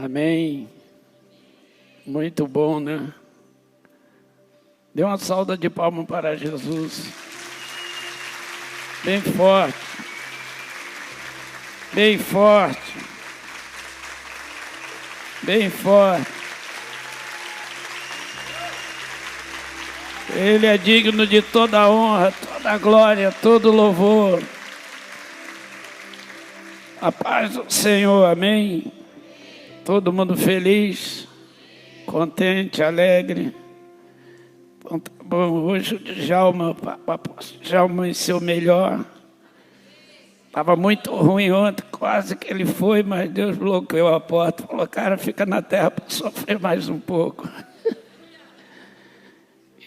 Amém. Muito bom, né? Dê uma salva de palmas para Jesus. Bem forte. Bem forte. Bem forte. Ele é digno de toda a honra, toda a glória, todo louvor. A paz do Senhor, amém. Todo mundo feliz, contente, alegre. Bom, hoje o Djalma amanheceu melhor. Estava muito ruim ontem, quase que ele foi, mas Deus bloqueou a porta. Falou, cara, fica na terra para sofrer mais um pouco.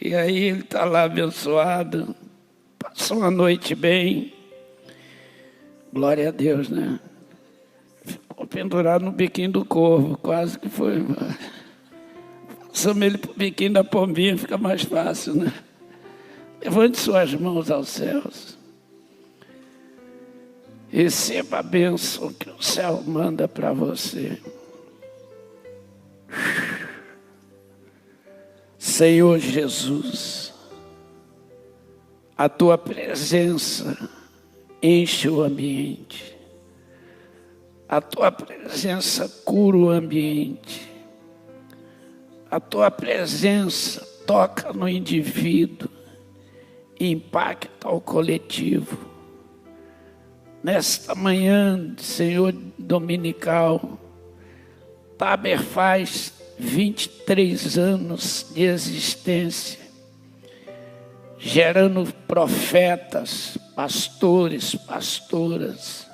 E aí ele está lá abençoado, passou uma noite bem. Glória a Deus, né? Ficou pendurado no biquinho do corvo, quase que foi embora. Passamos ele para o biquinho da pombinha, fica mais fácil, né? Levante suas mãos aos céus. Receba a bênção que o céu manda para você. Senhor Jesus, a tua presença enche o ambiente. A tua presença cura o ambiente. A tua presença toca no indivíduo e impacta o coletivo. Nesta manhã, Senhor, dominical, Taber faz 23 anos de existência, gerando profetas, pastores, pastoras,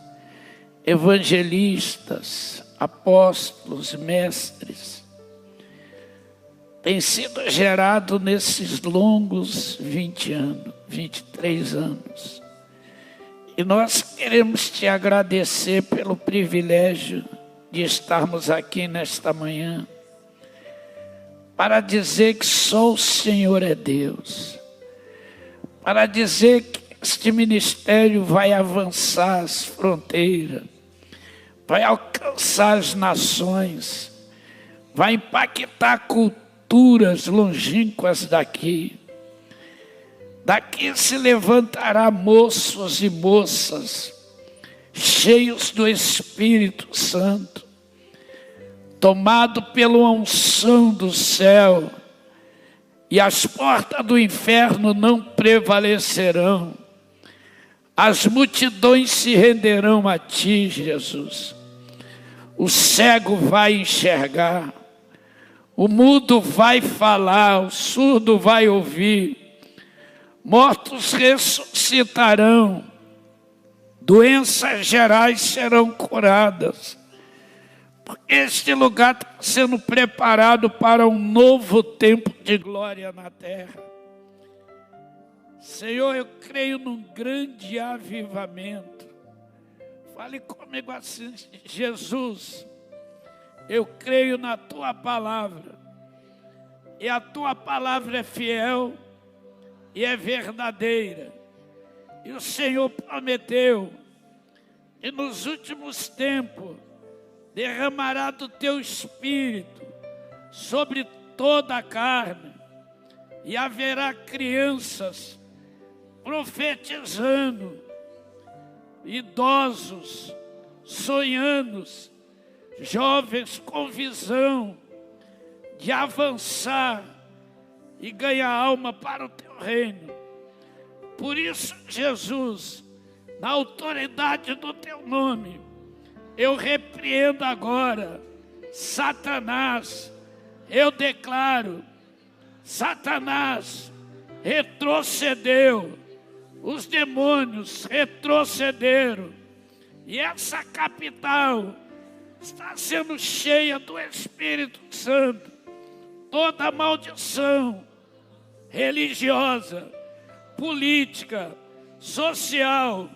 evangelistas, apóstolos, mestres. Tem sido gerado nesses longos 23 anos. E nós queremos te agradecer pelo privilégio de estarmos aqui nesta manhã, para dizer que só o Senhor é Deus, para dizer que este ministério vai avançar as fronteiras, vai alcançar as nações, vai impactar culturas longínquas daqui. Daqui se levantará moços e moças, cheios do Espírito Santo, tomado pela unção do céu, e as portas do inferno não prevalecerão. As multidões se renderão a ti, Jesus. O cego vai enxergar, o mudo vai falar, o surdo vai ouvir, mortos ressuscitarão, doenças gerais serão curadas. Este lugar está sendo preparado para um novo tempo de glória na terra. Senhor, eu creio num grande avivamento. Fale comigo assim, Jesus, eu creio na tua palavra. E a tua palavra é fiel e é verdadeira. E o Senhor prometeu que nos últimos tempos derramará do teu Espírito sobre toda a carne, e haverá crianças profetizando, idosos sonhando, jovens com visão de avançar e ganhar alma para o teu reino. Por isso, Jesus, na autoridade do teu nome, eu repreendo agora Satanás. Eu declaro, Satanás retrocedeu, os demônios retrocederam, e essa capital está sendo cheia do Espírito Santo. Toda maldição religiosa, política, social,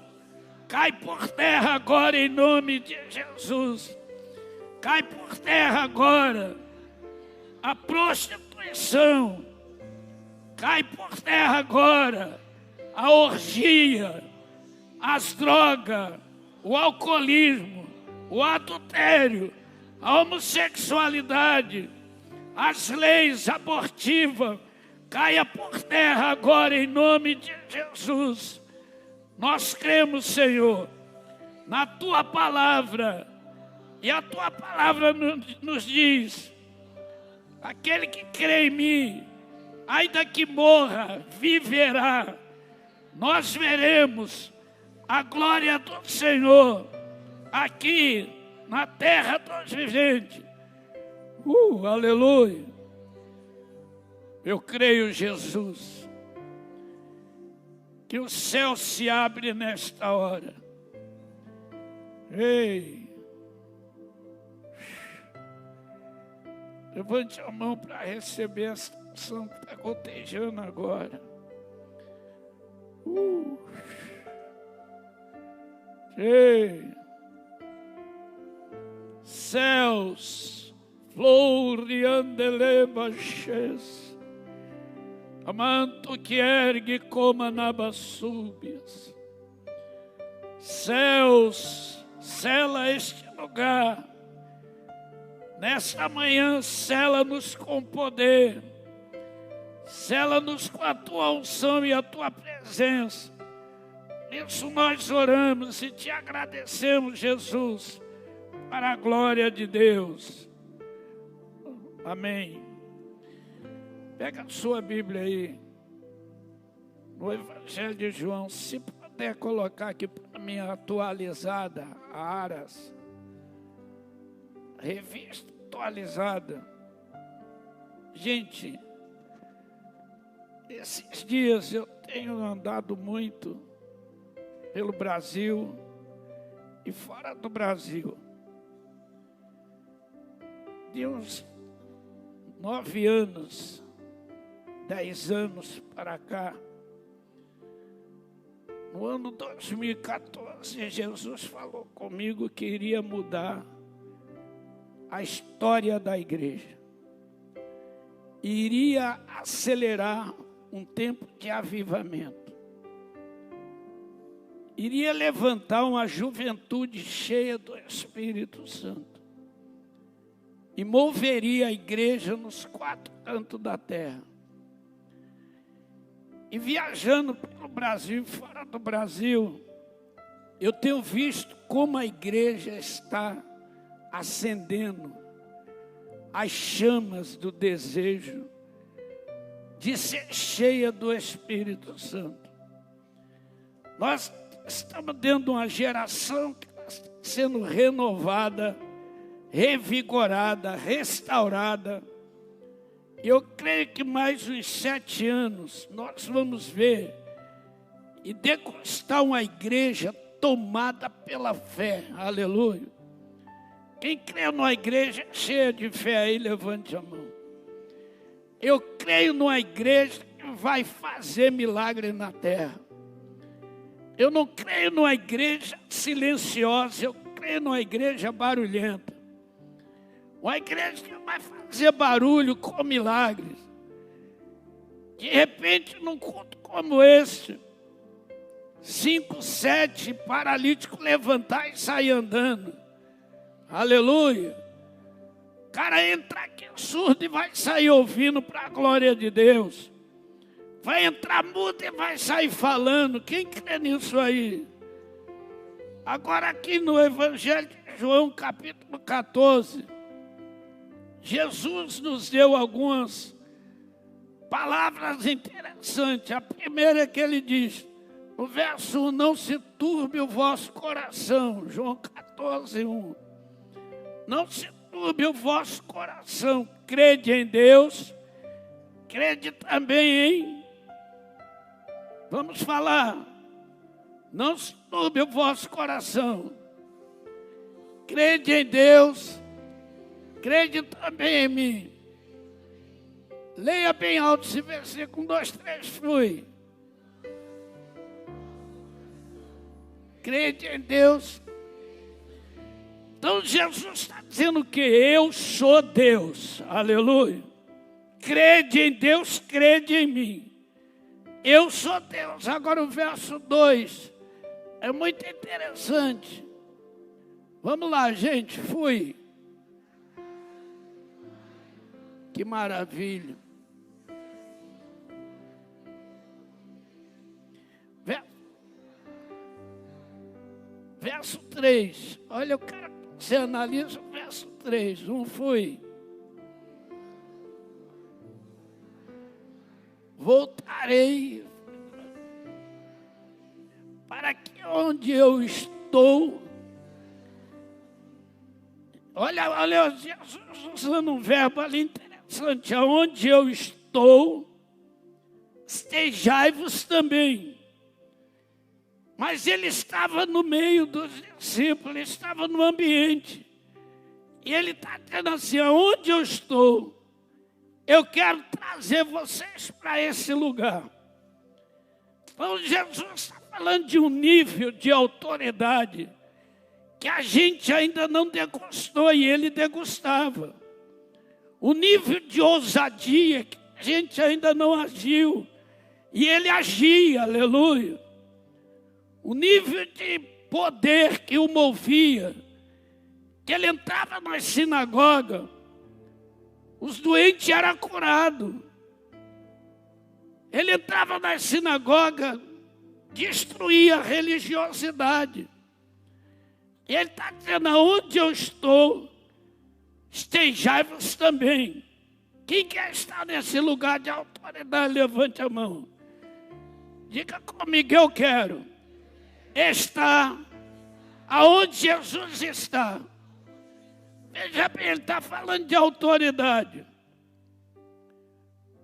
cai por terra agora em nome de Jesus. Cai por terra agora a prostituição. Cai por terra agora a orgia, as drogas, o alcoolismo, o adultério. a homossexualidade, as leis abortivas, caia por terra agora em nome de Jesus. Nós cremos, Senhor, na Tua palavra, e a Tua palavra nos diz: aquele que crê em mim, ainda que morra, viverá. Nós veremos a glória do Senhor aqui na terra dos viventes. Aleluia. Eu creio, Jesus, que o céu se abre nesta hora. Ei, levante a mão para receber essa unção que está gotejando agora. Ei, céus, floriandelebaches, amanto que ergue como anabasúbias. Céus, sela este lugar. Nesta manhã, sela-nos com poder. Sela-nos com a Tua unção e a Tua presença. Isso nós oramos e Te agradecemos, Jesus, para a glória de Deus. Amém. Pega a sua Bíblia aí, no Evangelho de João, se puder colocar aqui para mim atualizada, a Aras, revista atualizada. Gente, esses dias eu tenho andado muito pelo Brasil e fora do Brasil. De uns 9 anos, 10 anos para cá, no ano 2014, Jesus falou comigo que iria mudar a história da igreja. Iria acelerar um tempo de avivamento. Iria levantar uma juventude cheia do Espírito Santo. E moveria a igreja nos 4 cantos da terra. E viajando pelo Brasil e fora do Brasil, eu tenho visto como a igreja está acendendo as chamas do desejo de ser cheia do Espírito Santo. Nós estamos dentro de uma geração que está sendo renovada, revigorada, restaurada. Eu creio que mais uns 7 anos nós vamos ver e degustar uma igreja tomada pela fé. Aleluia. Quem crê numa igreja cheia de fé aí, levante a mão. Eu creio numa igreja que vai fazer milagre na terra. Eu não creio numa igreja silenciosa, eu creio numa igreja barulhenta. Uma igreja que vai fazer barulho com milagres. De repente, num culto como este, 5, 7 paralíticos levantar e sair andando. Aleluia. O cara entra aqui surdo e vai sair ouvindo para a glória de Deus. Vai entrar mudo e vai sair falando. Quem crê nisso aí? Agora aqui no Evangelho de João, capítulo 14, Jesus nos deu algumas palavras interessantes. A primeira é que ele diz, no verso 1, não se turbe o vosso coração. João 14, 1. Não se turbe o vosso coração. Crede em Deus, crede também em... Vamos falar. Não se turbe o vosso coração. Crede em Deus, crede também em mim. Leia bem alto esse versículo, 1, 2, 3, flui. Crede em Deus. Então Jesus está dizendo que eu sou Deus. Aleluia. Crede em Deus, crede em mim. Eu sou Deus. Agora o verso 2 é muito interessante. Vamos lá, gente, fui. Que maravilha. Verso 3. Olha, eu quero que você analise o verso 3. Foi. Voltarei para que onde eu estou. Olha, Jesus usando um verbo ali interessante. Aonde eu estou, estejai-vos também. Mas ele estava no meio dos discípulos, ele estava no ambiente. E ele está dizendo assim, aonde eu estou, eu quero trazer vocês para esse lugar. Então Jesus está falando de um nível de autoridade que a gente ainda não degustou e ele degustava. O nível de ousadia que a gente ainda não agiu e ele agia, aleluia. O nível de poder que o movia, que ele entrava na sinagoga, os doentes eram curados. Ele entrava na sinagoga, destruía a religiosidade. E ele está dizendo, aonde eu estou, estejai-vos também. Quem quer estar nesse lugar de autoridade, levante a mão. Diga comigo, eu quero estar aonde Jesus está. Veja bem, ele está falando de autoridade.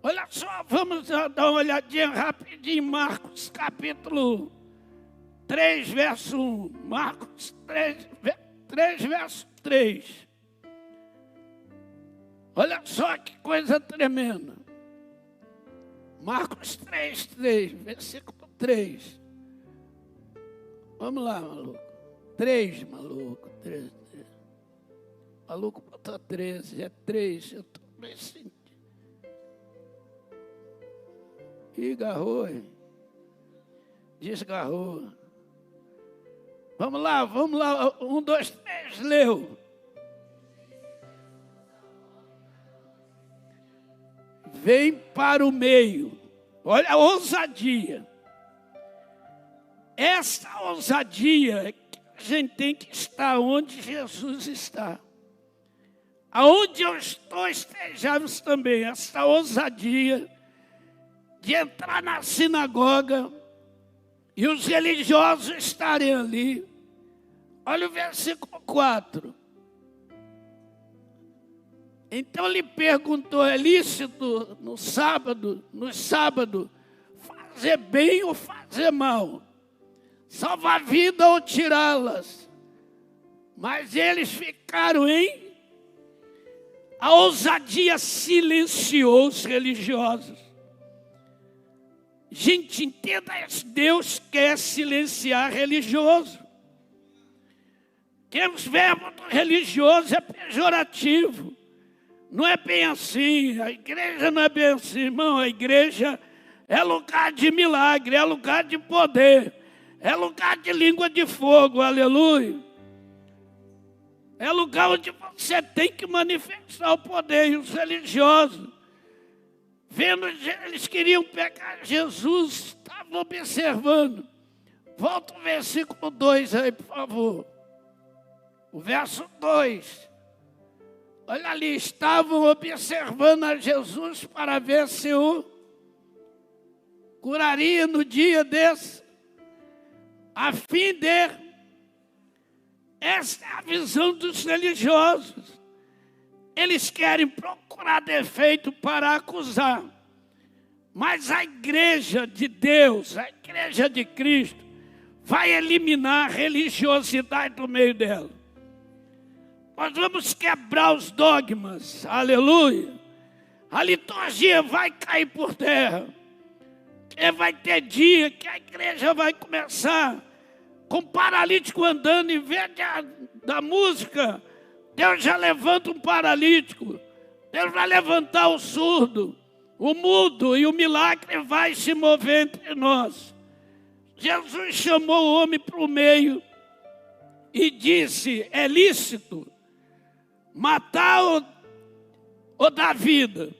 Olha só, vamos dar uma olhadinha rapidinho em Marcos capítulo 3, verso 1. Marcos 3, verso 3. Olha só que coisa tremenda. Marcos 3, versículo 3. Vamos lá, maluco. 3, maluco. 3. Maluco botou 13, é 3. Eu estou bem sentindo. Ih, garrou, hein? Desgarrou. Vamos lá. 1, 2, 3, leu. Vem para o meio. Olha a ousadia. Essa ousadia que a gente tem que estar onde Jesus está. Aonde eu estou, estejamos também. Essa ousadia de entrar na sinagoga e os religiosos estarem ali. Olha o versículo 4. Então lhe perguntou, é lícito nos sábados, fazer bem ou fazer mal? Salvar a vida ou tirá-las? Mas eles ficaram em... A ousadia silenciou os religiosos. Gente, entenda isso. Deus quer silenciar religioso. Temos verbo religioso, é pejorativo. Não é bem assim. A igreja não é bem assim, irmão. A igreja é lugar de milagre, é lugar de poder. É lugar de língua de fogo, aleluia. É lugar onde você tem que manifestar o poder. E os religiosos, vendo, eles queriam pegar Jesus, estavam observando. Volta o versículo 2 aí, por favor. O verso 2. Olha ali, estavam observando a Jesus para ver se o curaria no dia desse, a fim de... Esta é a visão dos religiosos. Eles querem procurar defeito para acusar. Mas a igreja de Deus, a igreja de Cristo, vai eliminar a religiosidade do meio dela. Nós vamos quebrar os dogmas, aleluia. A liturgia vai cair por terra. E vai ter dia que a igreja vai começar com paralítico andando, em vez da música, Deus já levanta um paralítico. Deus vai levantar o surdo, o mudo, e o milagre vai se mover entre nós. Jesus chamou o homem para o meio e disse, é lícito matar ou da vida?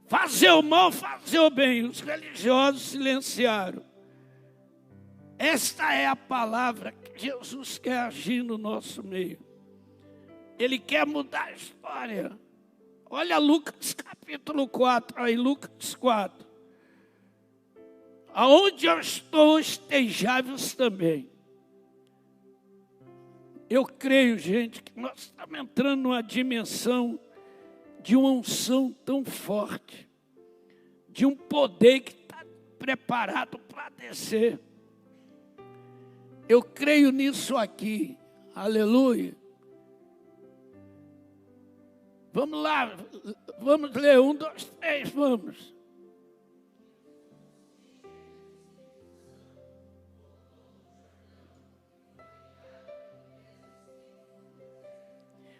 Fazer o mal, fazer o bem. Os religiosos silenciaram. Esta é a palavra que Jesus quer agir no nosso meio. Ele quer mudar a história. Olha Lucas capítulo 4, aí Lucas 4. Aonde eu estou, estejai-vos também. Eu creio, gente, que nós estamos entrando numa dimensão de uma unção tão forte, de um poder que está preparado para descer. Eu creio nisso aqui, aleluia. Vamos lá, vamos ler 1, 2, 3, vamos.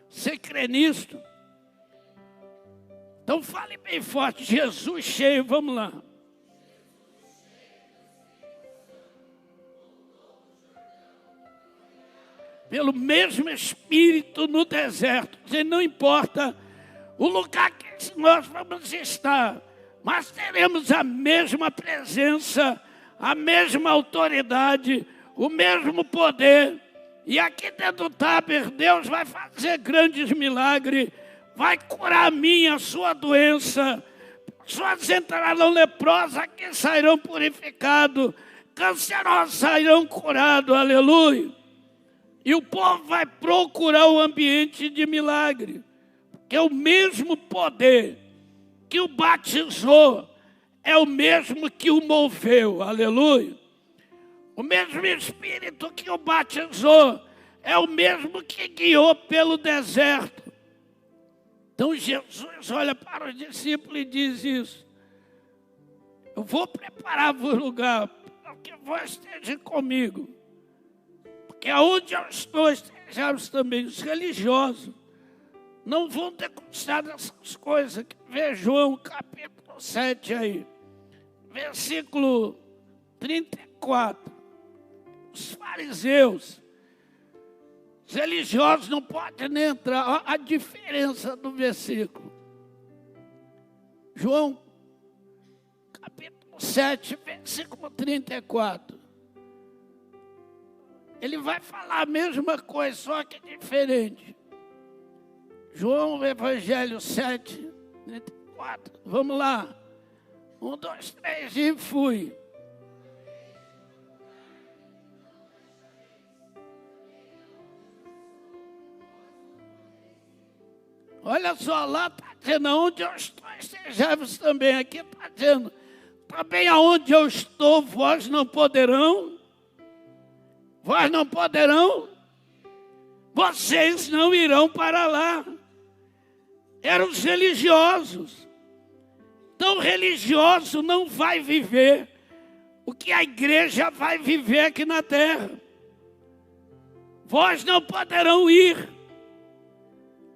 Você crê nisto? Então fale bem forte, Jesus cheio, vamos lá. Pelo mesmo Espírito no deserto, e não importa o lugar que nós vamos estar, mas teremos a mesma presença, a mesma autoridade, o mesmo poder. E aqui dentro do Taber, Deus vai fazer grandes milagres, vai curar a minha, a sua doença. Pessoas entrarão leprosas, aqui sairão purificados, cancerosos sairão curados, aleluia. E o povo vai procurar o ambiente de milagre, porque o mesmo poder que o batizou é o mesmo que o moveu, aleluia. O mesmo Espírito que o batizou é o mesmo que guiou pelo deserto. Então Jesus olha para os discípulos e diz isso. Eu vou preparar o lugar para que vós estejam comigo. Porque aonde eu estou, estejamos também. Os religiosos não vão degustar dessas coisas. Vê João capítulo 7 aí, versículo 34. Os fariseus, os religiosos não podem nem entrar. Olha a diferença do versículo. João, capítulo 7, versículo 34. Ele vai falar a mesma coisa, só que diferente. João, Evangelho 7, 34. Vamos lá. 1, 2, 3 e fui. Olha só, lá está dizendo, aonde eu estou, estejamos também. Aqui está dizendo, também aonde eu estou, vós não poderão. Vós não poderão. Vocês não irão para lá. Eram os religiosos. Então o religioso não vai viver o que a igreja vai viver aqui na terra. Vós não poderão ir.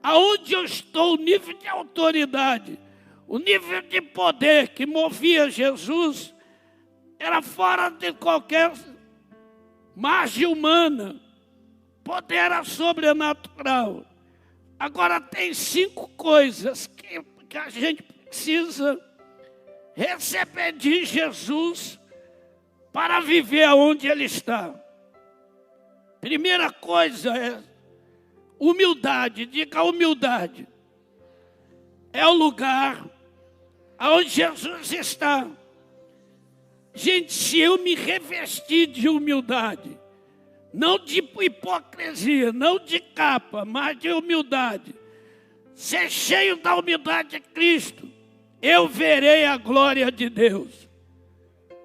Aonde eu estou, o nível de autoridade, o nível de poder que movia Jesus, era fora de qualquer margem humana. Poder era sobrenatural. Agora tem 5 coisas que a gente precisa receber de Jesus para viver aonde Ele está. Primeira coisa é humildade, diga humildade. É o lugar onde Jesus está. Gente, se eu me revestir de humildade, não de hipocrisia, não de capa, mas de humildade, ser cheio da humildade de Cristo, eu verei a glória de Deus.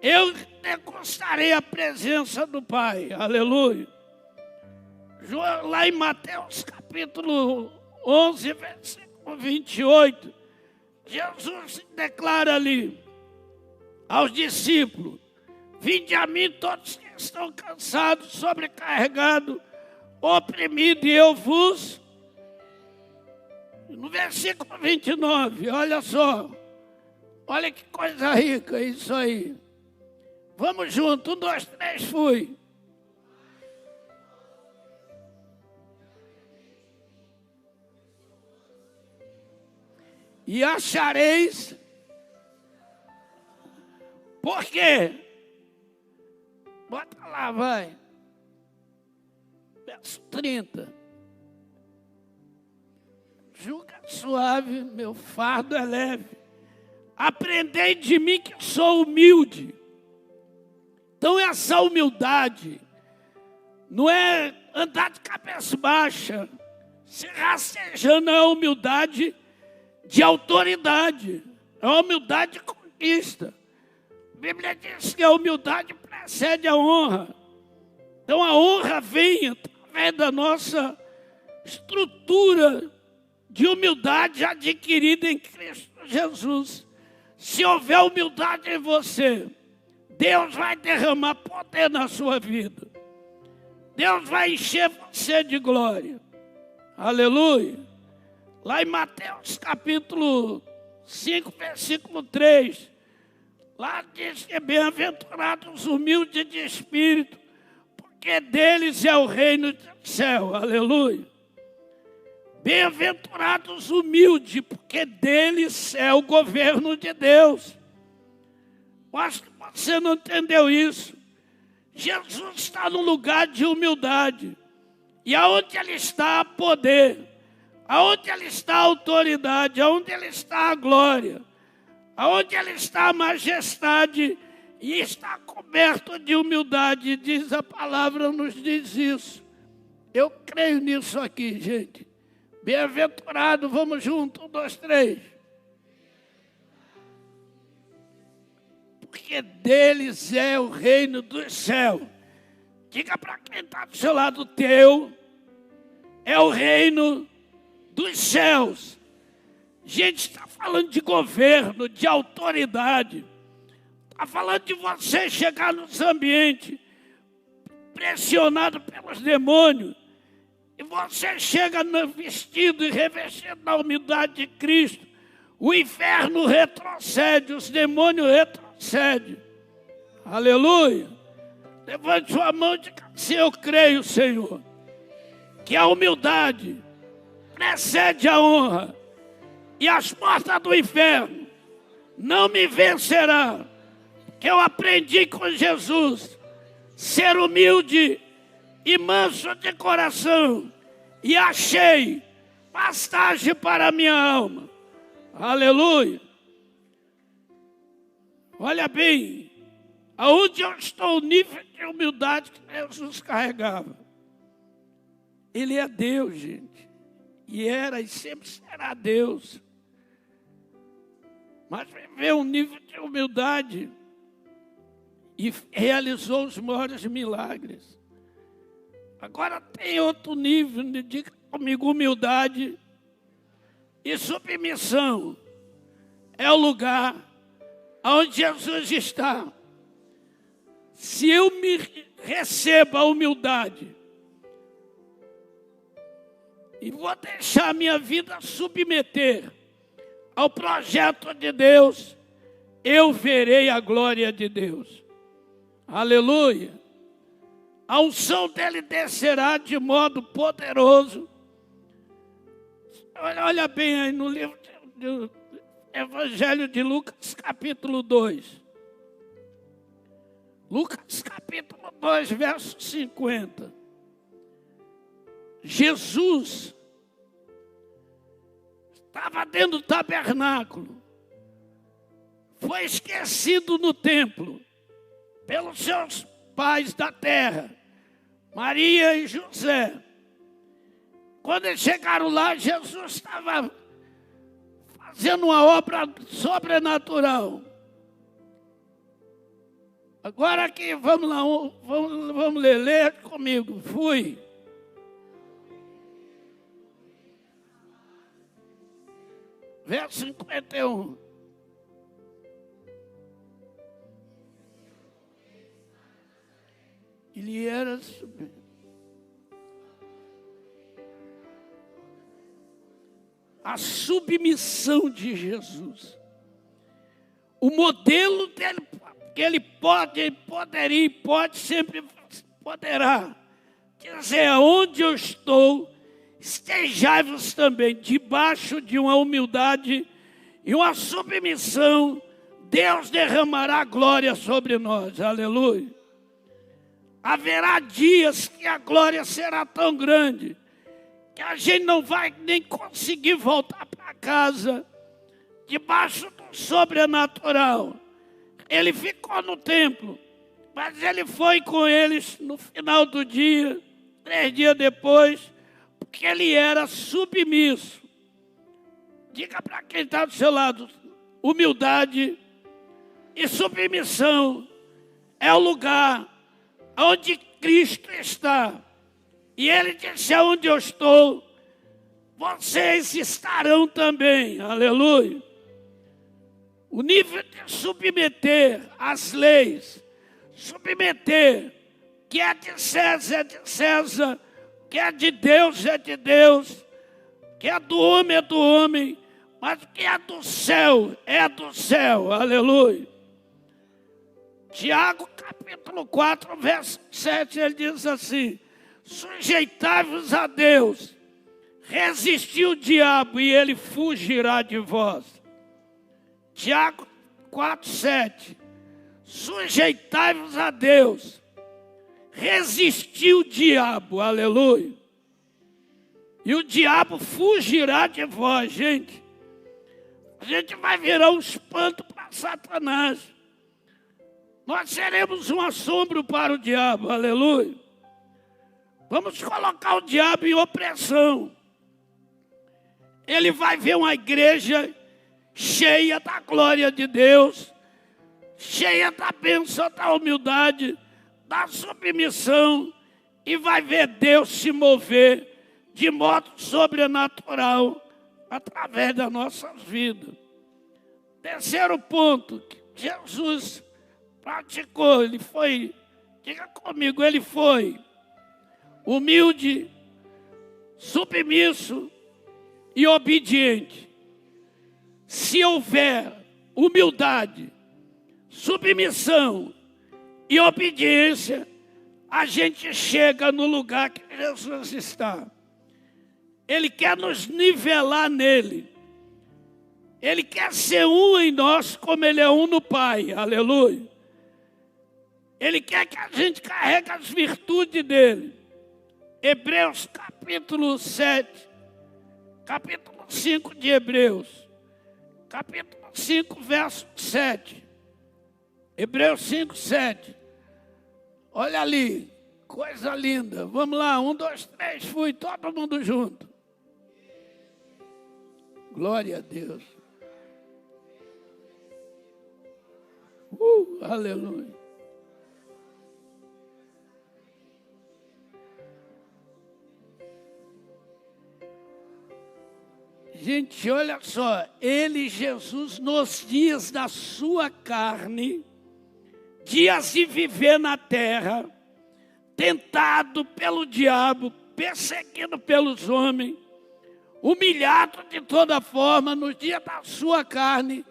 Eu degustarei a presença do Pai. Aleluia. Lá em Mateus capítulo 11, versículo 28, Jesus declara ali aos discípulos: vinde a mim todos que estão cansados, sobrecarregados, oprimidos, e eu vos... No versículo 29, olha só, olha que coisa rica isso aí. Vamos junto, 1, 2, 3, fui. e achareis. Por quê? Bota lá, vai. Verso 30. Jugo é suave, meu fardo é leve. Aprendei de mim que sou humilde. Então essa humildade não é andar de cabeça baixa, se rastejando, é a humildade de autoridade, é a humildade de conquista. A Bíblia diz que a humildade precede a honra. Então a honra vem através da nossa estrutura de humildade adquirida em Cristo Jesus. Se houver humildade em você, Deus vai derramar poder na sua vida. Deus vai encher você de glória. Aleluia. Lá em Mateus capítulo 5, versículo 3. Lá diz que bem-aventurados os humildes de espírito, porque deles é o reino do céu. Aleluia. Bem-aventurados os humildes, porque deles é o governo de Deus. Eu acho que você não entendeu isso. Jesus está no lugar de humildade. E aonde ele está, há poder. Aonde ele está, a autoridade. Aonde ele está, a glória. Aonde ele está, a majestade. E está coberto de humildade. Diz a palavra, nos diz isso. Eu creio nisso aqui, gente. Bem-aventurado, vamos junto, 1, 2, 3. Porque deles é o reino dos céus. Diga para quem está do seu lado, teu é o reino dos céus. Gente, está falando de governo, de autoridade. Está falando de você chegar nos ambientes pressionado pelos demônios. E você chega vestido e revestido na humildade de Cristo. O inferno retrocede, os demônios retrocedem. Aleluia. Levante sua mão e diga assim: eu creio, Senhor, que a humildade precede a honra. E as portas do inferno não me vencerão. Que eu aprendi com Jesus ser humilde e manso de coração, e achei pastagem para a minha alma. Aleluia. Olha bem, aonde eu estou, o nível de humildade que Jesus carregava. Ele é Deus, gente, e era e sempre será Deus. Mas viveu um nível de humildade e realizou os maiores milagres. Agora tem outro nível, diga comigo, humildade e submissão. É o lugar onde Jesus está. Se eu me recebo a humildade e vou deixar a minha vida submeter ao projeto de Deus, eu verei a glória de Deus. Aleluia. A unção dele descerá de modo poderoso. Olha bem aí no livro do Evangelho de Lucas, capítulo 2. Lucas, capítulo 2, verso 50. Jesus estava dentro do tabernáculo. Foi esquecido no templo pelos seus pais da terra, Maria e José. Quando eles chegaram lá, Jesus estava fazendo uma obra sobrenatural. Agora aqui, vamos lá, vamos ler comigo. Fui. Verso 51. Ele era a submissão de Jesus. O modelo dele, que ele pode sempre poderá dizer: aonde eu estou, estejai-vos também debaixo de uma humildade e uma submissão, Deus derramará glória sobre nós. Aleluia. Haverá dias que a glória será tão grande que a gente não vai nem conseguir voltar para casa debaixo do sobrenatural. Ele ficou no templo, mas ele foi com eles no final do dia, 3 dias depois, porque ele era submisso. Diga para quem está do seu lado, humildade e submissão é o lugar onde Cristo está. E ele disse: aonde eu estou, vocês estarão também. Aleluia. O nível de submeter às leis, submeter que é de César, que é de Deus, que é do homem, mas que é do céu, aleluia. Tiago capítulo 4, verso 7, ele diz assim: sujeitai-vos a Deus, resisti o diabo e ele fugirá de vós. Tiago 4, 7, sujeitai-vos a Deus, resisti o diabo, aleluia, e o diabo fugirá de vós. Gente, a gente vai virar um espanto para Satanás. Nós seremos um assombro para o diabo, aleluia. Vamos colocar o diabo em opressão. Ele vai ver uma igreja cheia da glória de Deus, cheia da bênção, da humildade, da submissão, e vai ver Deus se mover de modo sobrenatural através das nossas vidas. Terceiro ponto que Jesus praticou, ele foi, diga comigo, ele foi humilde, submisso e obediente. Se houver humildade, submissão e obediência, a gente chega no lugar que Jesus está. Ele quer nos nivelar nele. Ele quer ser um em nós como ele é um no Pai. Aleluia. Ele quer que a gente carregue as virtudes dele. Hebreus capítulo 7, capítulo 5 de Hebreus. Capítulo 5, verso 7. Hebreus 5, 7. Olha ali, coisa linda. Vamos lá, 1, 2, 3, fui, todo mundo junto. Glória a Deus. Aleluia. Gente, olha só, ele, Jesus, nos dias da sua carne, dias de viver na terra, tentado pelo diabo, perseguido pelos homens, humilhado de toda forma, nos dias da sua carne,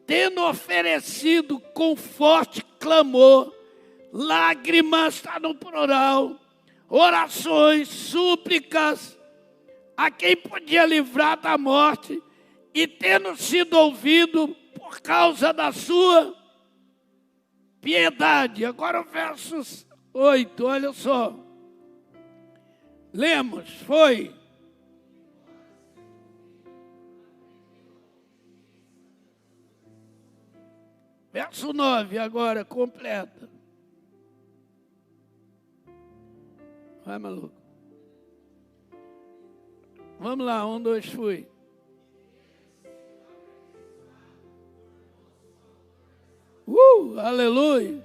tendo oferecido com forte clamor, lágrimas, está no plural, orações, súplicas, a quem podia livrar da morte, e tendo sido ouvido por causa da sua piedade. Agora o verso 8, olha só. Lemos, foi. Verso 9, agora, completa. Vai, maluco. Vamos lá, 1, 2, fui. Aleluia.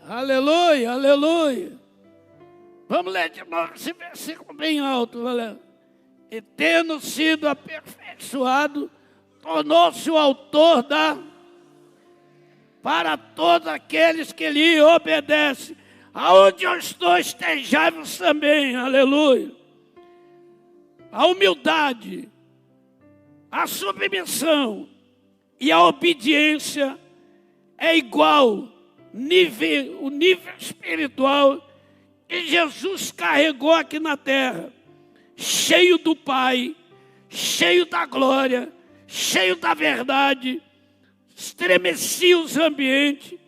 Aleluia, aleluia. Vamos ler de novo esse versículo bem alto, galera. E tendo sido aperfeiçoado, tornou-se o autor para todos aqueles que lhe obedecem. Aonde eu estou, estejai-vos também, aleluia. A humildade, a submissão e a obediência é igual o nível espiritual que Jesus carregou aqui na terra, cheio do Pai, cheio da glória, cheio da verdade, estremecia os ambientes,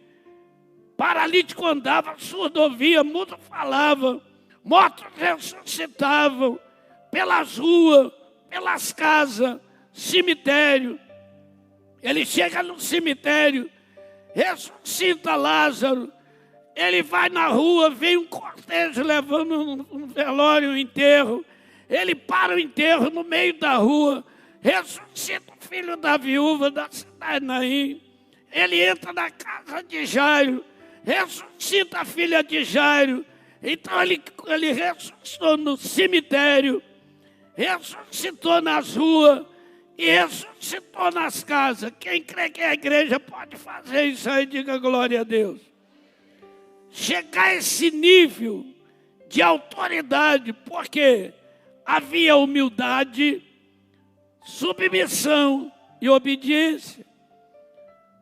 paralítico andava, surdo ouvia, mudo falava, mortos ressuscitavam, pelas ruas, pelas casas, cemitério. Ele chega no cemitério, ressuscita Lázaro. Ele vai na rua, vem um cortejo levando um velório, um enterro. Ele para o enterro no meio da rua, ressuscita o filho da viúva da cidade de Naim. Ele entra na casa de Jairo, ressuscita a filha de Jairo. Então ele ressuscitou no cemitério, ressuscitou nas ruas e ressuscitou nas casas. Quem crê que a igreja pode fazer isso aí, diga glória a Deus. Chegar a esse nível de autoridade, porque havia humildade, submissão e obediência.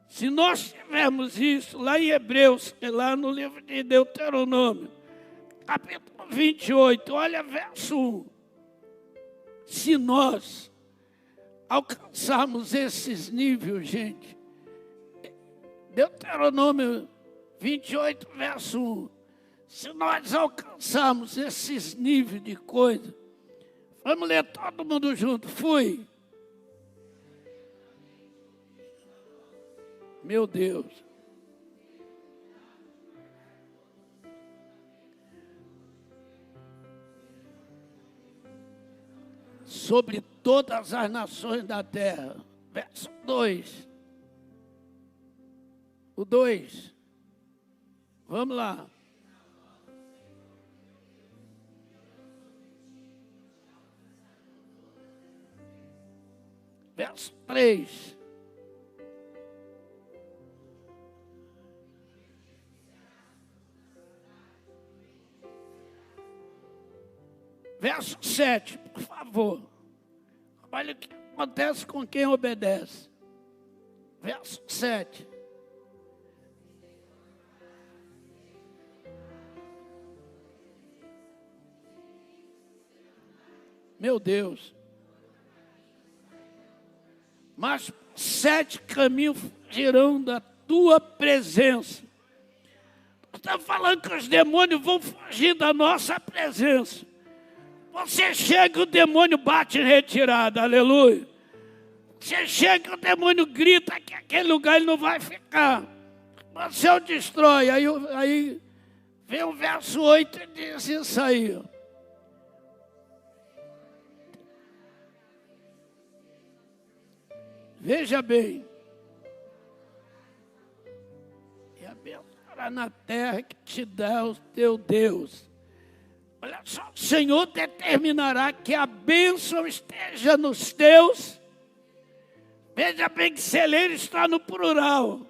Se nós tivermos isso lá em Hebreus, lá no livro de Deuteronômio, capítulo 28, olha verso 1. Se nós alcançarmos esses níveis, gente, Deuteronômio 28, verso 1. Se nós alcançarmos esses níveis de coisa, vamos ler todo mundo junto. Fui. Meu Deus. Sobre todas as nações da terra. Verso 2. O 2. Vamos lá. Verso 3. Verso 7, por favor. Olha o que acontece com quem obedece. Verso 7. Meu Deus. Mas 7 caminhos fugirão da tua presença. Está falando que os demônios vão fugir da nossa presença. Você chega e o demônio bate em retirada, aleluia. Você chega e o demônio grita que aquele lugar ele não vai ficar. Você o destrói. Aí vem o verso 8 e diz isso aí. Veja bem. E abençoará na terra que te dá o teu Deus. Olha só, o Senhor determinará que a bênção esteja nos teus. Veja bem que celeiro está no plural.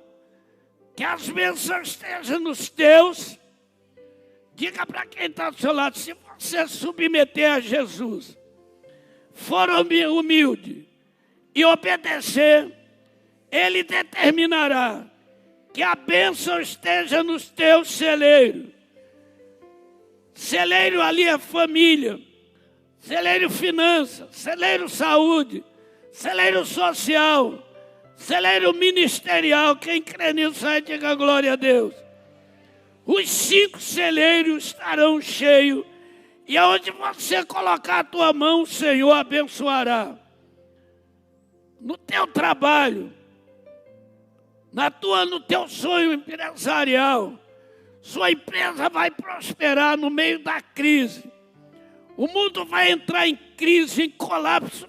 Que as bênçãos estejam nos teus. Diga para quem está do seu lado, se você submeter a Jesus, for humilde e obedecer, Ele determinará que a bênção esteja nos teus celeiros. Celeiro ali é família, celeiro finança, celeiro saúde, celeiro social, celeiro ministerial. Quem crê nisso aí, diga glória a Deus. Os 5 celeiros estarão cheios, e aonde você colocar a tua mão, o Senhor abençoará. No teu trabalho, no teu sonho empresarial, sua empresa vai prosperar no meio da crise. O mundo vai entrar em crise, em colapso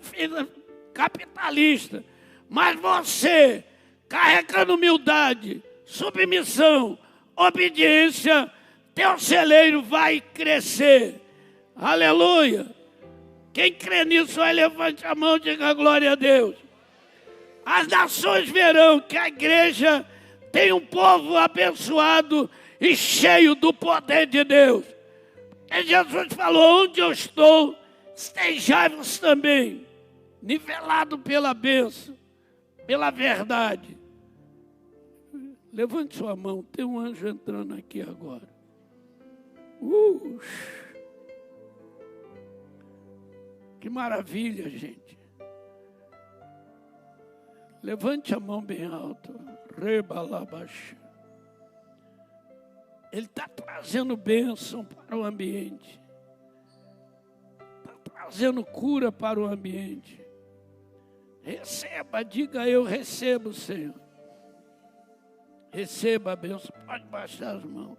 capitalista. Mas você, carregando humildade, submissão, obediência, teu celeiro vai crescer. Aleluia. Quem crê nisso, aí levante a mão e diga glória a Deus. As nações verão que a igreja tem um povo abençoado e cheio do poder de Deus. E Jesus falou, onde eu estou, estejai-vos também, nivelado pela bênção, pela verdade. Levante sua mão, tem um anjo entrando aqui agora. Que maravilha, gente. Levante a mão bem alto. Rebalabaxa. Ele está trazendo bênção para o ambiente. Está trazendo cura para o ambiente. Receba, diga: eu recebo, Senhor. Receba a bênção. Pode baixar as mãos.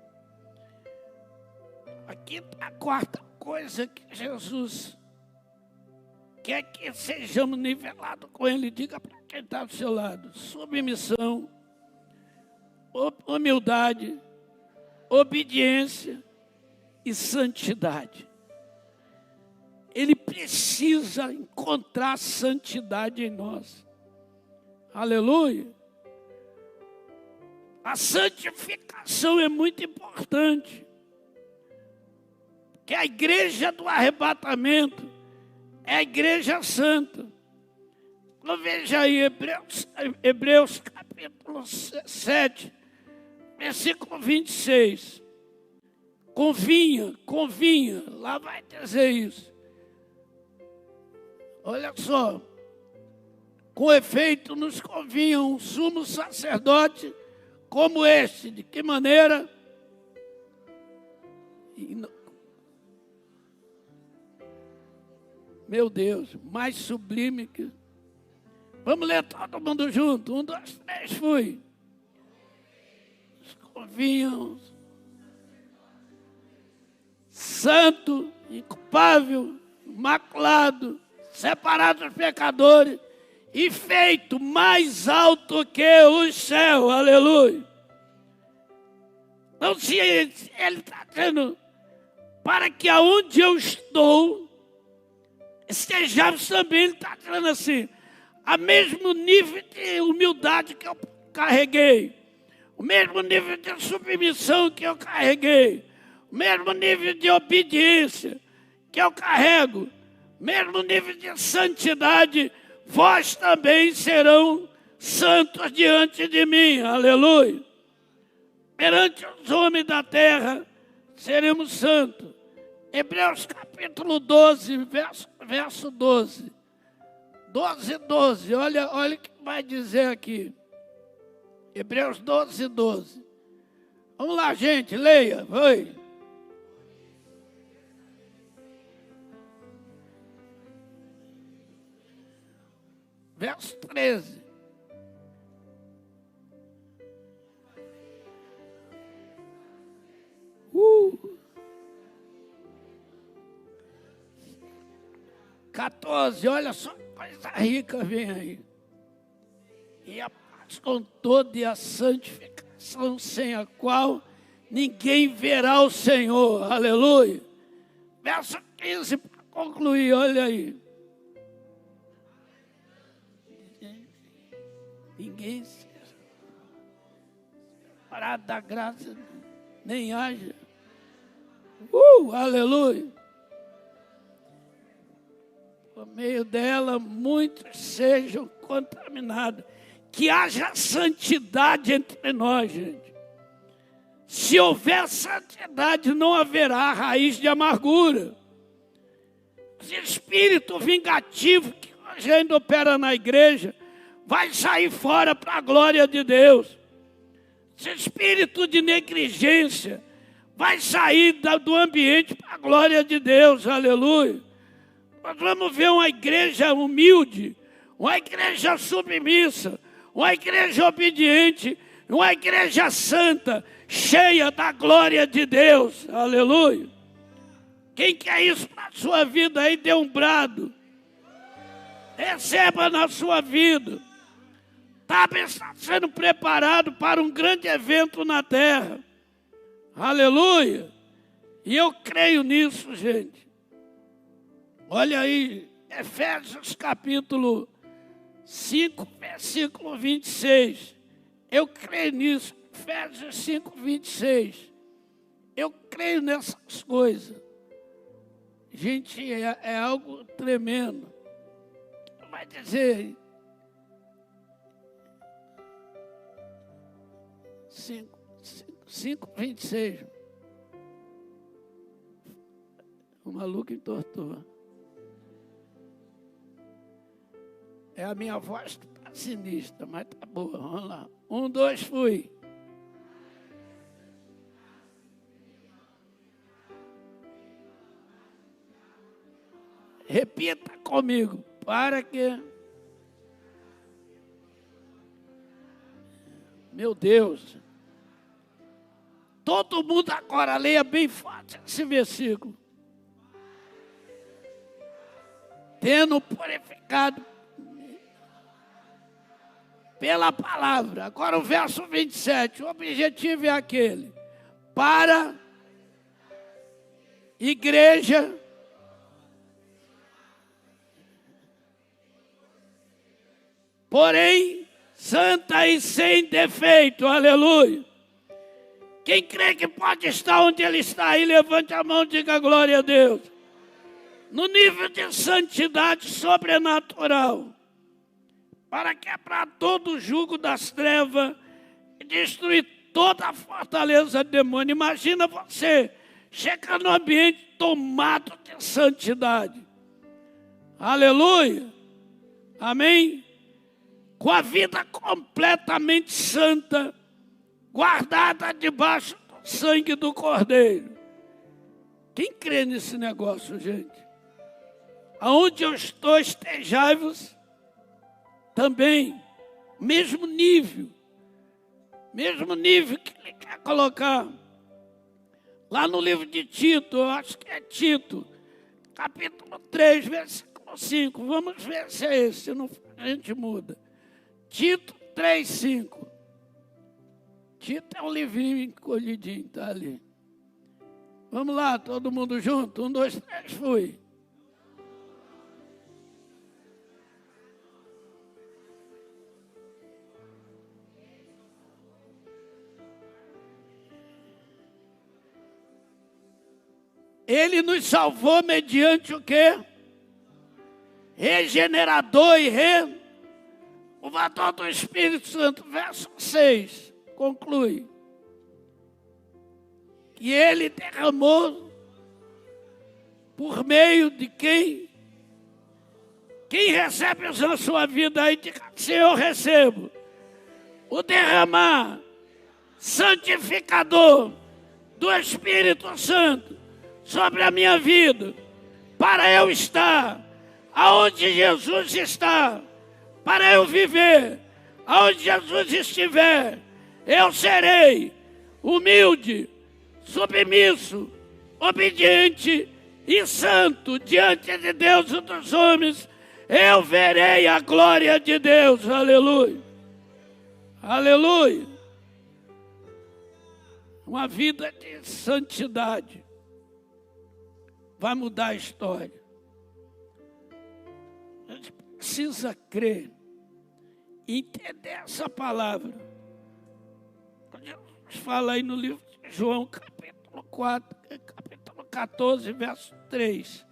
Aqui está a quarta coisa que Jesus quer que sejamos nivelados com Ele. Diga para quem está do seu lado: submissão, humildade, obediência e santidade. Ele precisa encontrar santidade em nós. Aleluia. A santificação é muito importante. Que a igreja do arrebatamento é a igreja santa. Então veja aí, Hebreus capítulo 7, versículo 26. Convinha, lá vai dizer isso. Olha só. Com efeito, nos convinha um sumo sacerdote como este. De que maneira? Meu Deus, mais sublime que... Vamos ler todo mundo junto. 1, 2, 3, fui. Convinham, santo, inculpável, imaculado, separado dos pecadores e feito mais alto que o céu. Aleluia. Então, se ele está dizendo, para que aonde eu estou, estejamos também, ele está dizendo assim, a mesmo nível de humildade que eu carreguei, o mesmo nível de submissão que eu carreguei, o mesmo nível de obediência que eu carrego, o mesmo nível de santidade, vós também serão santos diante de mim. Aleluia. Perante os homens da terra, seremos santos. Hebreus capítulo 12, verso 12. 12. Olha o que vai dizer aqui. Hebreus 12. Vamos lá, gente, leia, vai. Verso 13. Uh! 14, olha só, coisa rica vem aí. E a paz com toda e a santificação, sem a qual ninguém verá o Senhor. Aleluia. Verso 15, para concluir, olha aí. Ninguém seja parado da graça, nem haja. Aleluia. Por meio dela, muitos sejam contaminados. Que haja santidade entre nós, gente. Se houver santidade, não haverá raiz de amargura. Esse espírito vingativo que hoje ainda opera na igreja, vai sair fora para a glória de Deus. Esse espírito de negligência vai sair do ambiente para a glória de Deus. Aleluia. Nós vamos ver uma igreja humilde, uma igreja submissa, uma igreja obediente, uma igreja santa, cheia da glória de Deus. Aleluia. Quem quer isso para a sua vida aí, dê um brado. Receba na sua vida. Está sendo preparado para um grande evento na terra. Aleluia. E eu creio nisso, gente. Olha aí, Efésios capítulo 5, versículo 26. Eu creio nisso. Efésios 5, 26. Eu creio nessas coisas. Gente, é algo tremendo. Vai dizer 5, 26. O maluco entortou. É a minha voz que está tá sinistra, mas tá boa. Vamos lá. 1, 2, fui. Repita comigo. Para que... Meu Deus. Todo mundo agora leia bem forte esse versículo. Tendo purificado pela palavra. Agora o verso 27, o objetivo é aquele. Para igreja porém santa e sem defeito, aleluia. Quem crê que pode estar onde ele está aí, levante a mão e diga glória a Deus. No nível de santidade sobrenatural, para quebrar todo o jugo das trevas e destruir toda a fortaleza do demônio. Imagina você chegar no ambiente tomado de santidade. Aleluia. Amém. Com a vida completamente santa, guardada debaixo do sangue do Cordeiro. Quem crê nesse negócio, gente? Aonde eu estou, estejai-vos também. Mesmo nível que ele quer colocar. Lá no livro de Tito, eu acho que é Tito, capítulo 3, versículo 5. Vamos ver se é esse, se não a gente muda. Tito 3, 5. Tito é um livrinho encolhidinho, está ali. Vamos lá, todo mundo junto. 1, 2, 3, fui. Ele nos salvou mediante o quê? Regenerador e renovador do Espírito Santo. Verso 6, conclui. Que ele derramou por meio de quem? Quem recebe na sua vida aí, diga, Senhor, eu recebo. O derramar santificador do Espírito Santo sobre a minha vida, para eu estar aonde Jesus está, para eu viver aonde Jesus estiver. Eu serei humilde, submisso, obediente e santo diante de Deus e dos homens. Eu verei a glória de Deus. Aleluia. Aleluia. Uma vida de santidade vai mudar a história. A gente precisa crer, entender essa palavra. Quando Jesus fala aí no livro de João, capítulo 14, verso 3.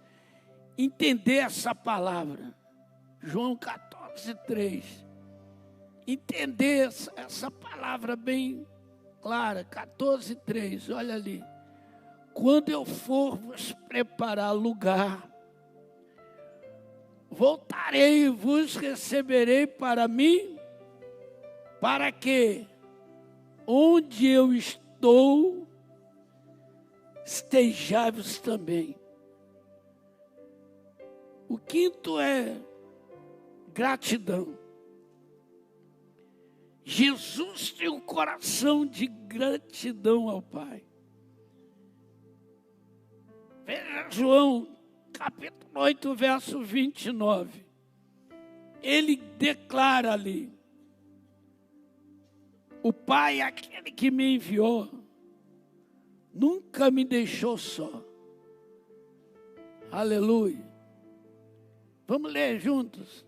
Entender essa palavra. João 14, 3. Entender essa palavra bem clara. 14, 3. Olha ali. Quando eu for vos preparar lugar, voltarei e vos receberei para mim, para que onde eu estou, estejai-vos também. O quinto é gratidão. Jesus tem um coração de gratidão ao Pai. Veja João, capítulo 8, verso 29. Ele declara ali: o Pai, aquele que me enviou, nunca me deixou só. Aleluia. Vamos ler juntos.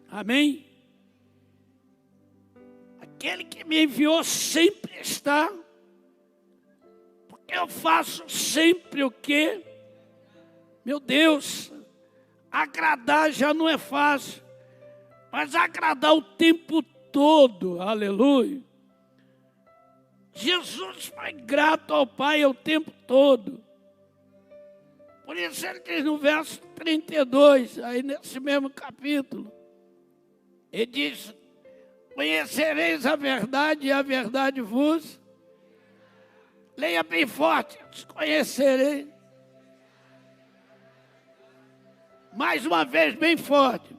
Amém? Aquele que me enviou sempre está, porque eu faço sempre o quê? Meu Deus, agradar já não é fácil, mas agradar o tempo todo, aleluia. Jesus foi grato ao Pai o tempo todo. Por isso ele diz no verso 32, aí nesse mesmo capítulo, ele diz: conhecereis a verdade e a verdade vos... Leia bem forte: conhecerei. Mais uma vez, bem forte.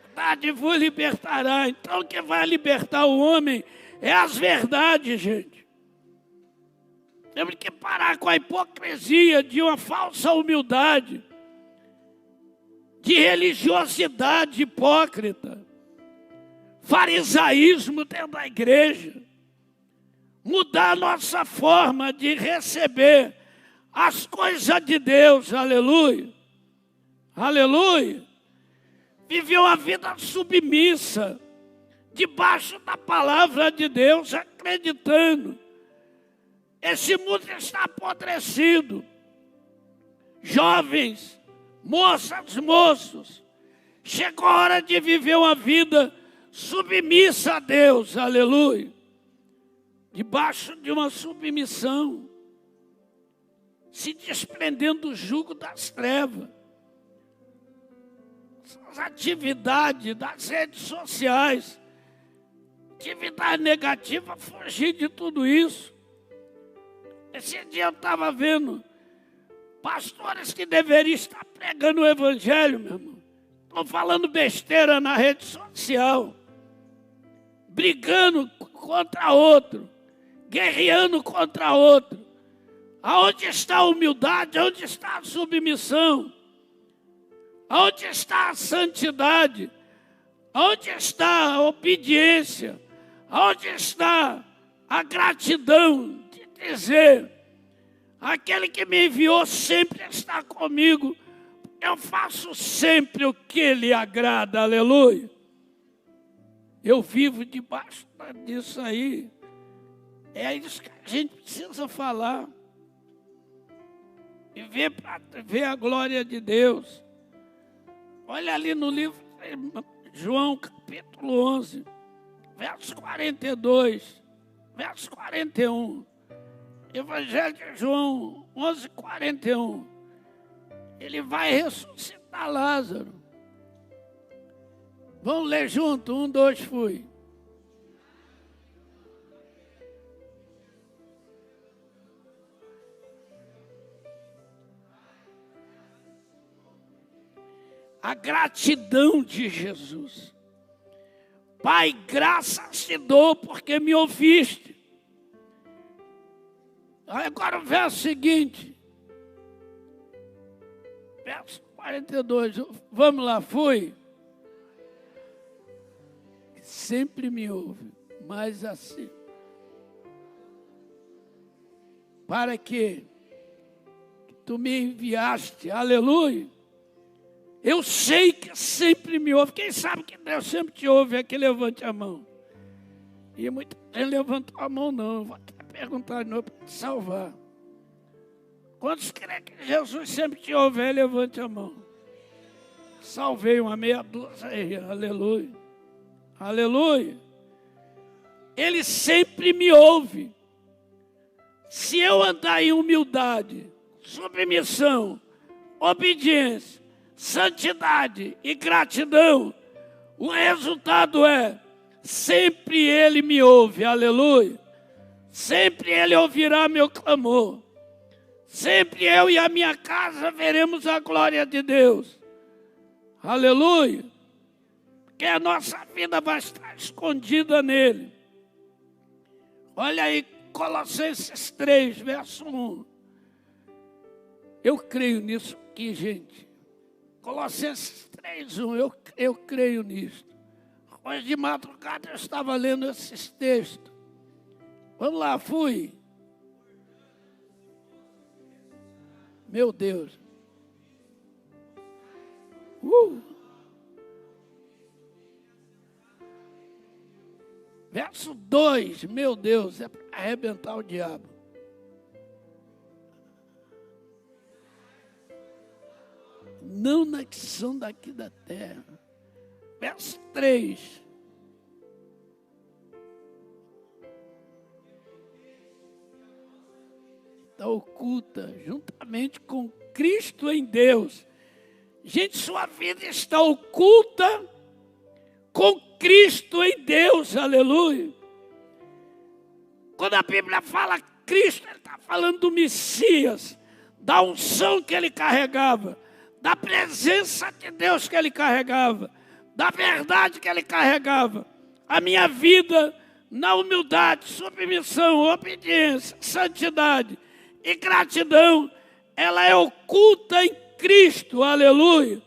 A verdade vos libertará. Então, o que vai libertar o homem é as verdades, gente. Temos que parar com a hipocrisia de uma falsa humildade, de religiosidade hipócrita, farisaísmo dentro da igreja. Mudar a nossa forma de receber as coisas de Deus, aleluia, aleluia. Viver uma vida submissa, debaixo da palavra de Deus, acreditando. Esse mundo está apodrecido. Jovens, moças, moços, chegou a hora de viver uma vida submissa a Deus, aleluia. Debaixo de uma submissão, se desprendendo do jugo das trevas. As atividades das redes sociais, atividade negativa, fugir de tudo isso. Esse dia eu estava vendo pastores que deveriam estar pregando o evangelho, meu irmão. Estão falando besteira na rede social, brigando contra outro, guerreando contra outro. Aonde está a humildade? Aonde está a submissão? Aonde está a santidade? Aonde está a obediência? Aonde está a gratidão de dizer: aquele que me enviou sempre está comigo, eu faço sempre o que lhe agrada, aleluia. Eu vivo debaixo disso aí. É isso que a gente precisa falar. E ver a glória de Deus. Olha ali no livro de João, capítulo 11, verso 42, verso 41. Evangelho de João 11, 41. Ele vai ressuscitar Lázaro. Vamos ler junto? 1, 2, fui. A gratidão de Jesus. Pai, graças te dou porque me ouviste. Agora o verso seguinte. Verso 42. Vamos lá, fui. Sempre me ouve, mas assim. Para que tu me enviaste, aleluia. Eu sei que sempre me ouve. Quem sabe que Deus sempre te ouve é que levante a mão. E muita gente levantou a mão não. Eu vou até perguntar de novo para te salvar. Quantos creem que Jesus sempre te ouve? Aí levante a mão. Salvei uma meia dúzia aí. Aleluia. Aleluia. Ele sempre me ouve. Se eu andar em humildade, submissão, obediência, santidade e gratidão, o resultado é: sempre Ele me ouve, aleluia. Sempre Ele ouvirá meu clamor. Sempre eu e a minha casa veremos a glória de Deus, aleluia. Porque a nossa vida vai estar escondida nele. Olha aí, Colossenses 3, verso 1. Eu creio nisso aqui, gente. Colossenses 3:1, eu creio nisso. Hoje de madrugada eu estava lendo esses textos. Vamos lá, fui. Meu Deus. Verso 2, meu Deus, é para arrebentar o diabo. Não na que são daqui da terra. Verso 3. está oculta juntamente com Cristo em Deus. Gente, sua vida está oculta com Cristo em Deus, aleluia. Quando a Bíblia fala Cristo, ele está falando do Messias, da unção que ele carregava, da presença de Deus que ele carregava, da verdade que ele carregava. A minha vida na humildade, submissão, obediência, santidade e gratidão, ela é oculta em Cristo, aleluia.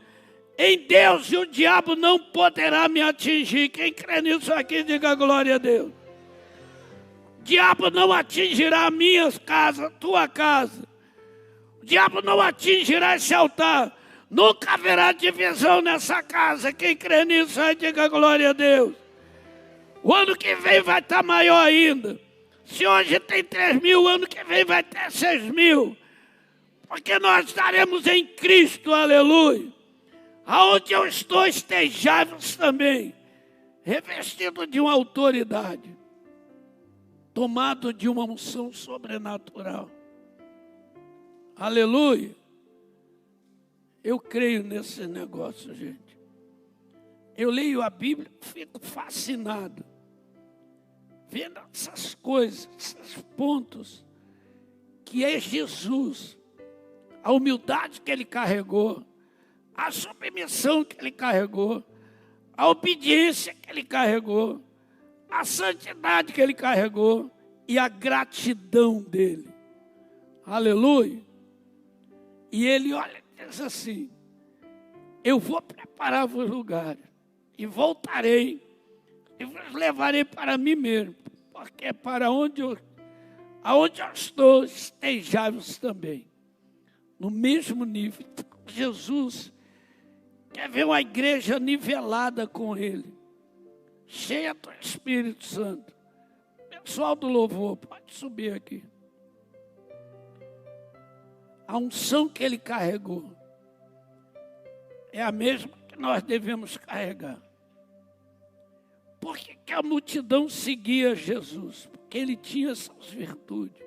Em Deus, e o diabo não poderá me atingir. Quem crê nisso aqui, diga glória a Deus. O diabo não atingirá a minha casa, a tua casa. O diabo não atingirá esse altar. Nunca haverá divisão nessa casa. Quem crê nisso aí, diga glória a Deus. O ano que vem vai estar maior ainda. Se hoje tem 3.000, o ano que vem vai ter 6.000. Porque nós estaremos em Cristo, aleluia. Aonde eu estou, estejai-vos também, revestido de uma autoridade, tomado de uma unção sobrenatural. Aleluia. Eu creio nesse negócio, gente. Eu leio a Bíblia, fico fascinado, vendo essas coisas, esses pontos, que é Jesus, a humildade que ele carregou, a submissão que ele carregou, a obediência que ele carregou, a santidade que ele carregou e a gratidão dele. Aleluia. E ele olha e diz assim: eu vou preparar vos lugares e voltarei e vos levarei para mim mesmo, porque para aonde eu estou, estejai-vos também. No mesmo nível. Então, Jesus quer ver uma igreja nivelada com ele, cheia do Espírito Santo. Pessoal do louvor, pode subir aqui. A unção que ele carregou é a mesma que nós devemos carregar. Por que a multidão seguia Jesus? Porque ele tinha essas virtudes.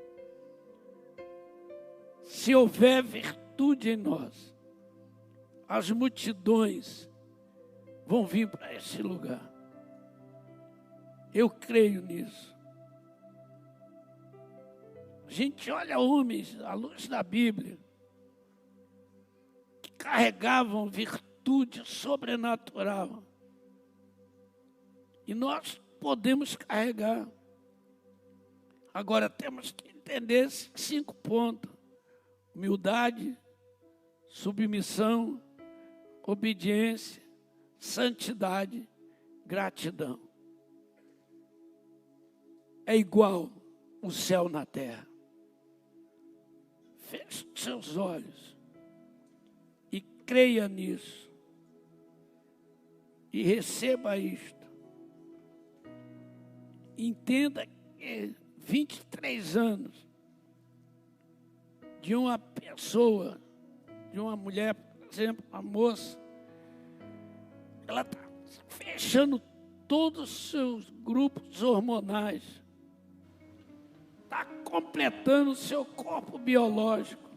Se houver virtude em nós, as multidões vão vir para esse lugar. Eu creio nisso. A gente olha homens, à luz da Bíblia, que carregavam virtude sobrenatural. E nós podemos carregar. Agora temos que entender esses 5 pontos. Humildade, submissão, obediência, santidade, gratidão. É igual o céu na terra. Feche os seus olhos e creia nisso. E receba isto. Entenda que 23 anos de uma pessoa, de uma mulher, por exemplo, uma moça, ela está fechando todos os seus grupos hormonais, está completando o seu corpo biológico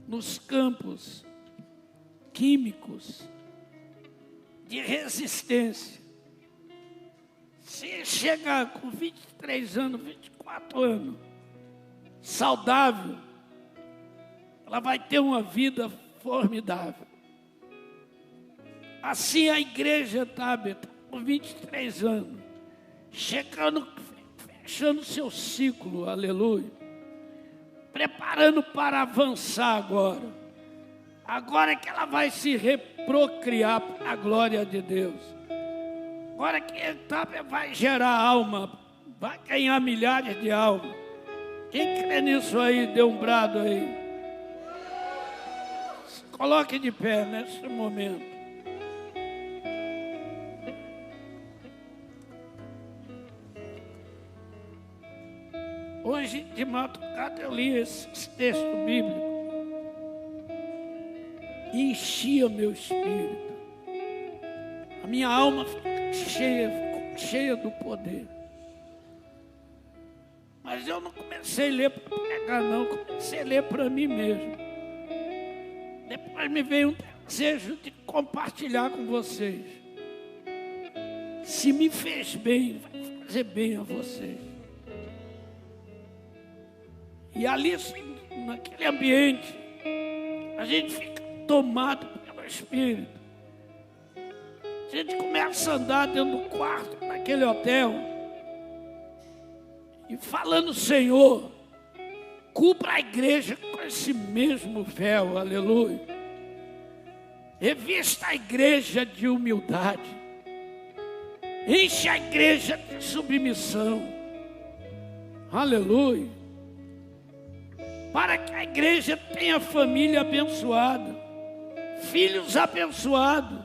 nos campos químicos de resistência. Se chegar com 23 anos, 24 anos, saudável, ela vai ter uma vida formidável. Assim a igreja está com 23 anos, chegando, fechando seu ciclo, aleluia, preparando para avançar agora. Agora é que ela vai se reprocriar para a glória de Deus. Agora que etapa vai gerar alma, vai ganhar milhares de almas. Quem crê nisso aí, dê um brado aí. Se coloque de pé nesse momento. Hoje de madrugada eu li esse texto bíblico e enchia meu espírito. A minha alma ficou cheia do poder. Mas Mas eu não comecei a ler para pregar, não. Comecei a ler para mim mesmo. Depois me veio um desejo de compartilhar com vocês. Se me fez bem, vai fazer bem a vocês. E ali, naquele ambiente, a gente fica tomado pelo Espírito. A gente começa a andar dentro do quarto, naquele hotel, e falando: Senhor, cubra a igreja com esse mesmo véu, aleluia. Revista a igreja de humildade. Enche a igreja de submissão, aleluia. Para que a igreja tenha família abençoada, filhos abençoados.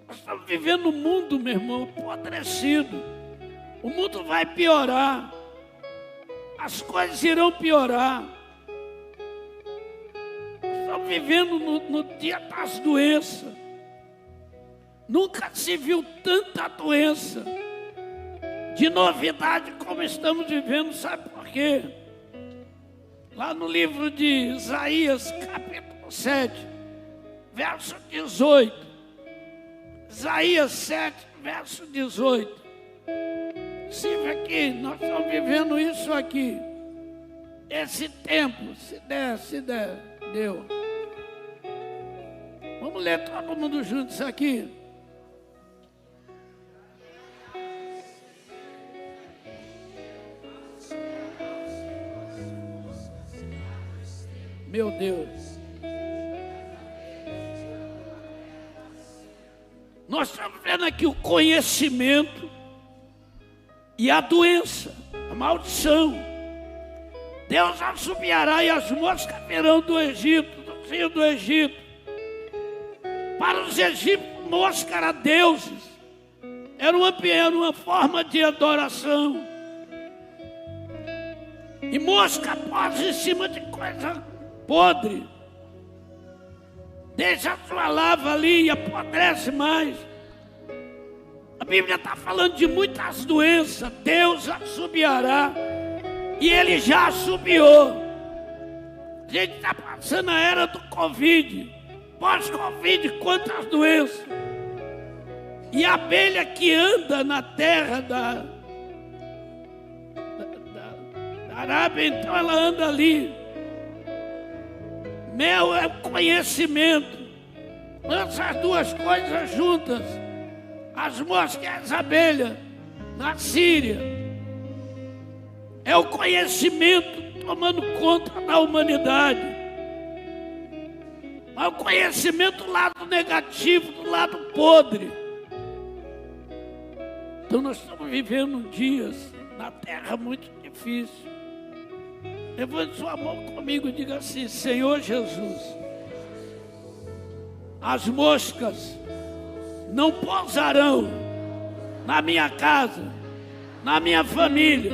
Nós estamos vivendo um mundo, meu irmão, apodrecido. O mundo vai piorar. As coisas irão piorar. Nós estamos vivendo no dia das doenças. Nunca se viu tanta doença de novidade como estamos vivendo. Sabe por quê? Lá no livro de Isaías, capítulo 7, verso 18. Isaías 7, verso 18. Possível aqui, nós estamos vivendo isso aqui. Esse tempo, se der, deu. Vamos ler todo mundo junto isso aqui. Meu Deus. Nós estamos vendo aqui o conhecimento e a doença, a maldição. Deus assobiará e as moscas virão do Egito, do rio do Egito. Para os egípcios, mosca era deuses. Era uma forma de adoração. E mosca posa em cima de coisa podre, deixa a sua lava ali e apodrece mais. A Bíblia está falando de muitas doenças. Deus assobiará, e Ele já assobiou. A gente está passando a era do Covid, pós-Covid, quantas doenças. E a abelha que anda na terra da Arábia, então ela anda ali. Mel é conhecimento. Essas duas coisas juntas. As moscas e as abelhas na Síria. É o conhecimento tomando conta da humanidade. É o conhecimento do lado negativo, do lado podre. Então nós estamos vivendo dias na terra muito difíceis. Levante sua mão comigo e diga assim: Senhor Jesus, as moscas não pousarão na minha casa, na minha família,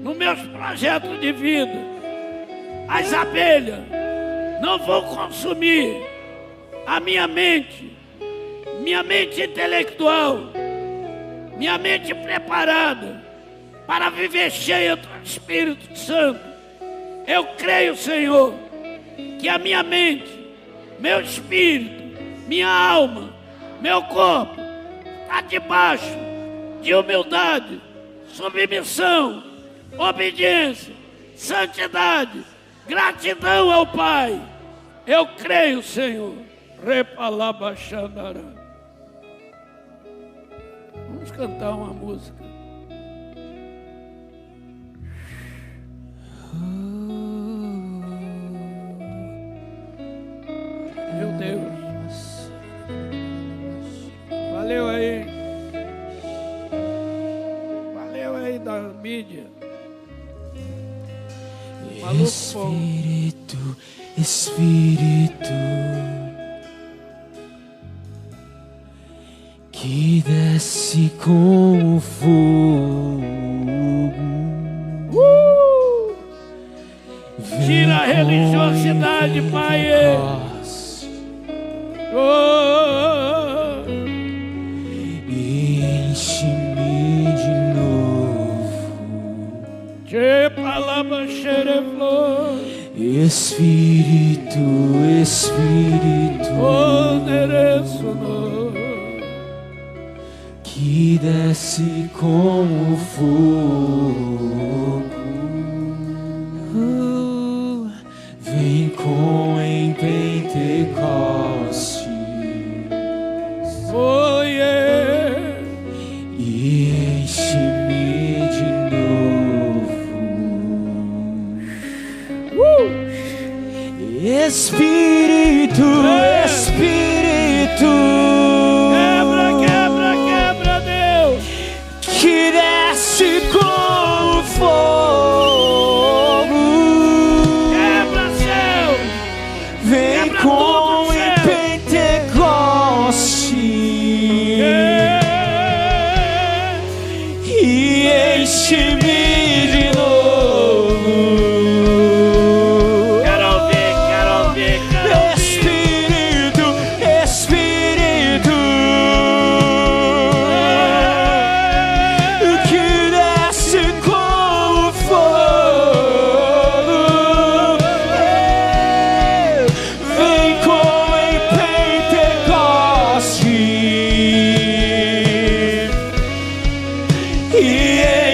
nos meus projetos de vida. As abelhas não vão consumir a minha mente intelectual, minha mente preparada para viver cheia do Espírito Santo. Eu creio, Senhor, que a minha mente, meu espírito, minha alma, meu corpo está debaixo de humildade, submissão, obediência, santidade, gratidão ao Pai. Eu creio, Senhor. Repalabaxandará. Vamos cantar uma música. Meu Deus. Valeu aí. Valeu aí da mídia. Maluco. Espírito, Espírito, que desce com o fogo. Tira a religiosidade, Pai. Enche-me de novo. Espírito, Espírito, que desce como fogo, vem com em Pentecostes, oh yeah, e enche-me de novo. Espírito, Espírito, quebra, Deus, que desce como fogo, quebra, céu, vem quebra com tudo, em céu. Pentecostes, e enche-me de novo. Quero ouvir, Espírito, Espírito, que desce como fogo, vem como em Pentecostes, e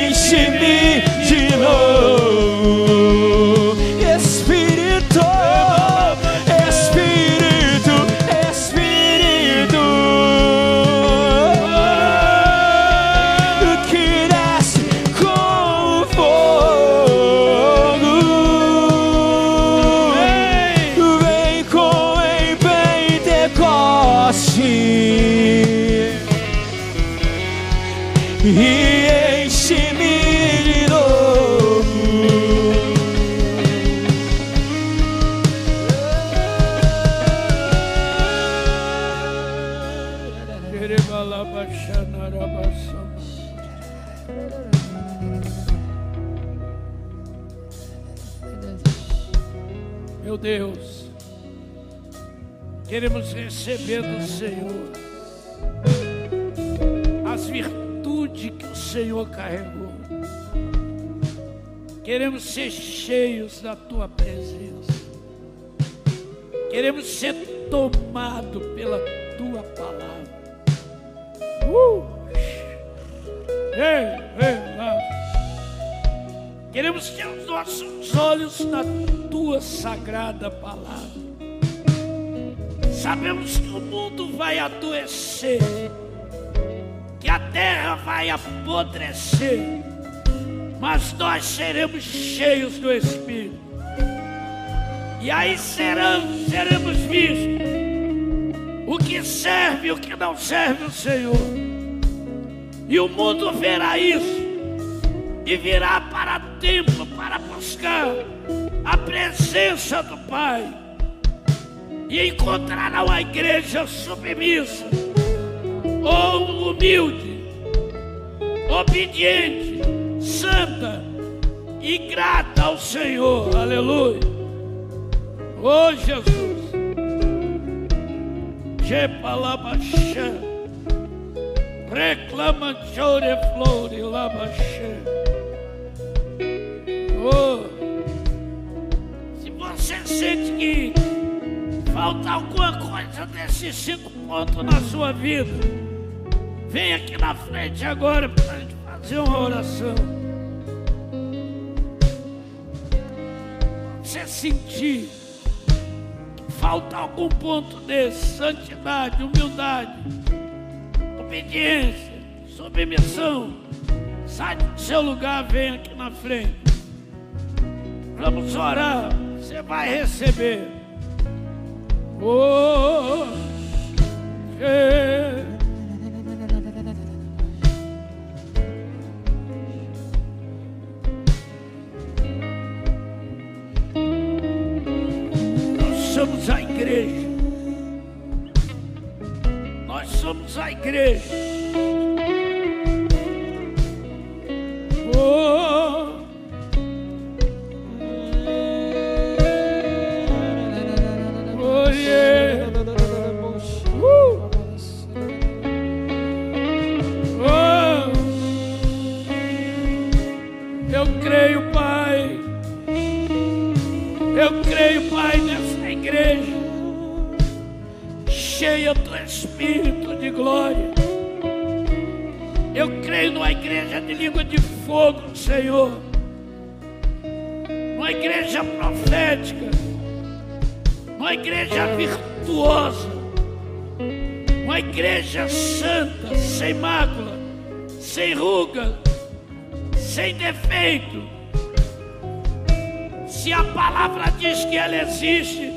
enche-me de novo. Espírito, Espírito, Espírito, que desce como fogo, vem com em Pentecostes, e enche-me de novo. Meu Deus, queremos receber do Senhor as virtudes que o Senhor carregou. Queremos ser cheios da Tua presença. Queremos ser tomados pela Tua palavra. Lá. Queremos ter os nossos olhos na Tua sagrada palavra. Sabemos que o mundo vai adoecer, que a terra vai apodrecer, mas nós seremos cheios do Espírito. E aí seremos vistos o que serve e o que não serve o Senhor. E o mundo verá isso e virá para templo para buscar a presença do Pai, e encontrará uma igreja submissa, ou humilde, obediente, santa e grata ao Senhor. Aleluia. Oh Jesus, Jepalabaxé, reclama chore flore labaxé. Oh, se você sente que falta alguma coisa desses 5 pontos na sua vida, vem aqui na frente agora para a gente fazer uma oração. Você sentir que falta algum ponto desse: santidade, humildade, obediência, submissão, sai do seu lugar, vem aqui na frente. Vamos orar, você vai receber. Oh, nós somos a igreja. Nós somos a igreja. Oh, oh yeah. Oh, eu Eu creio, Pai. Eu creio, Pai, nessa igreja cheia do Espírito de glória. Eu creio numa igreja de língua de fogo, Senhor. Uma igreja profética. Uma igreja virtuosa. Uma igreja santa, sem mácula, sem ruga, sem defeito. Se a palavra diz que ela existe,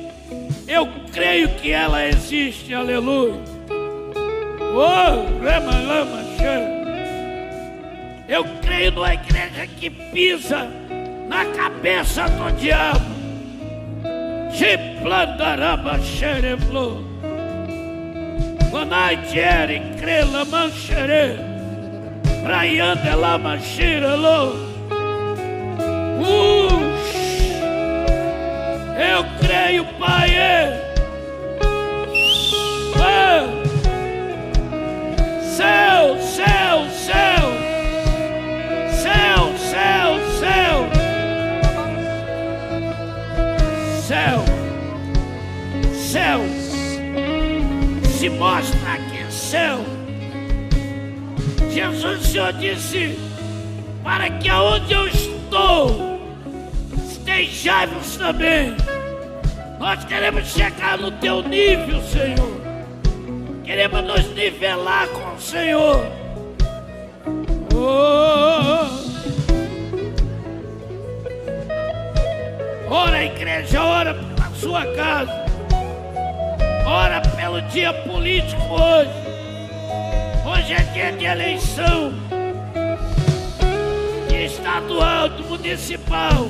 eu creio que ela existe, aleluia. Oh, lama, lama, cheia. Eu creio numa igreja que pisa na cabeça do diabo. Chiplandaraba xereflo. Quanaitiere crela manchere. Raiande lama xirelo. Eu creio, Pai. Céu, céu, céu. Céu, céu, céu. Céu. Céu. Se mostra aqui, céu. Jesus, o Senhor disse, para que aonde eu estou, estejais também. Nós queremos chegar no teu nível, Senhor. Queremos nos nivelar com o Senhor. Ora, igreja, ora pela sua casa. Ora pelo dia político hoje. Hoje é dia de eleição. Estadual, do municipal.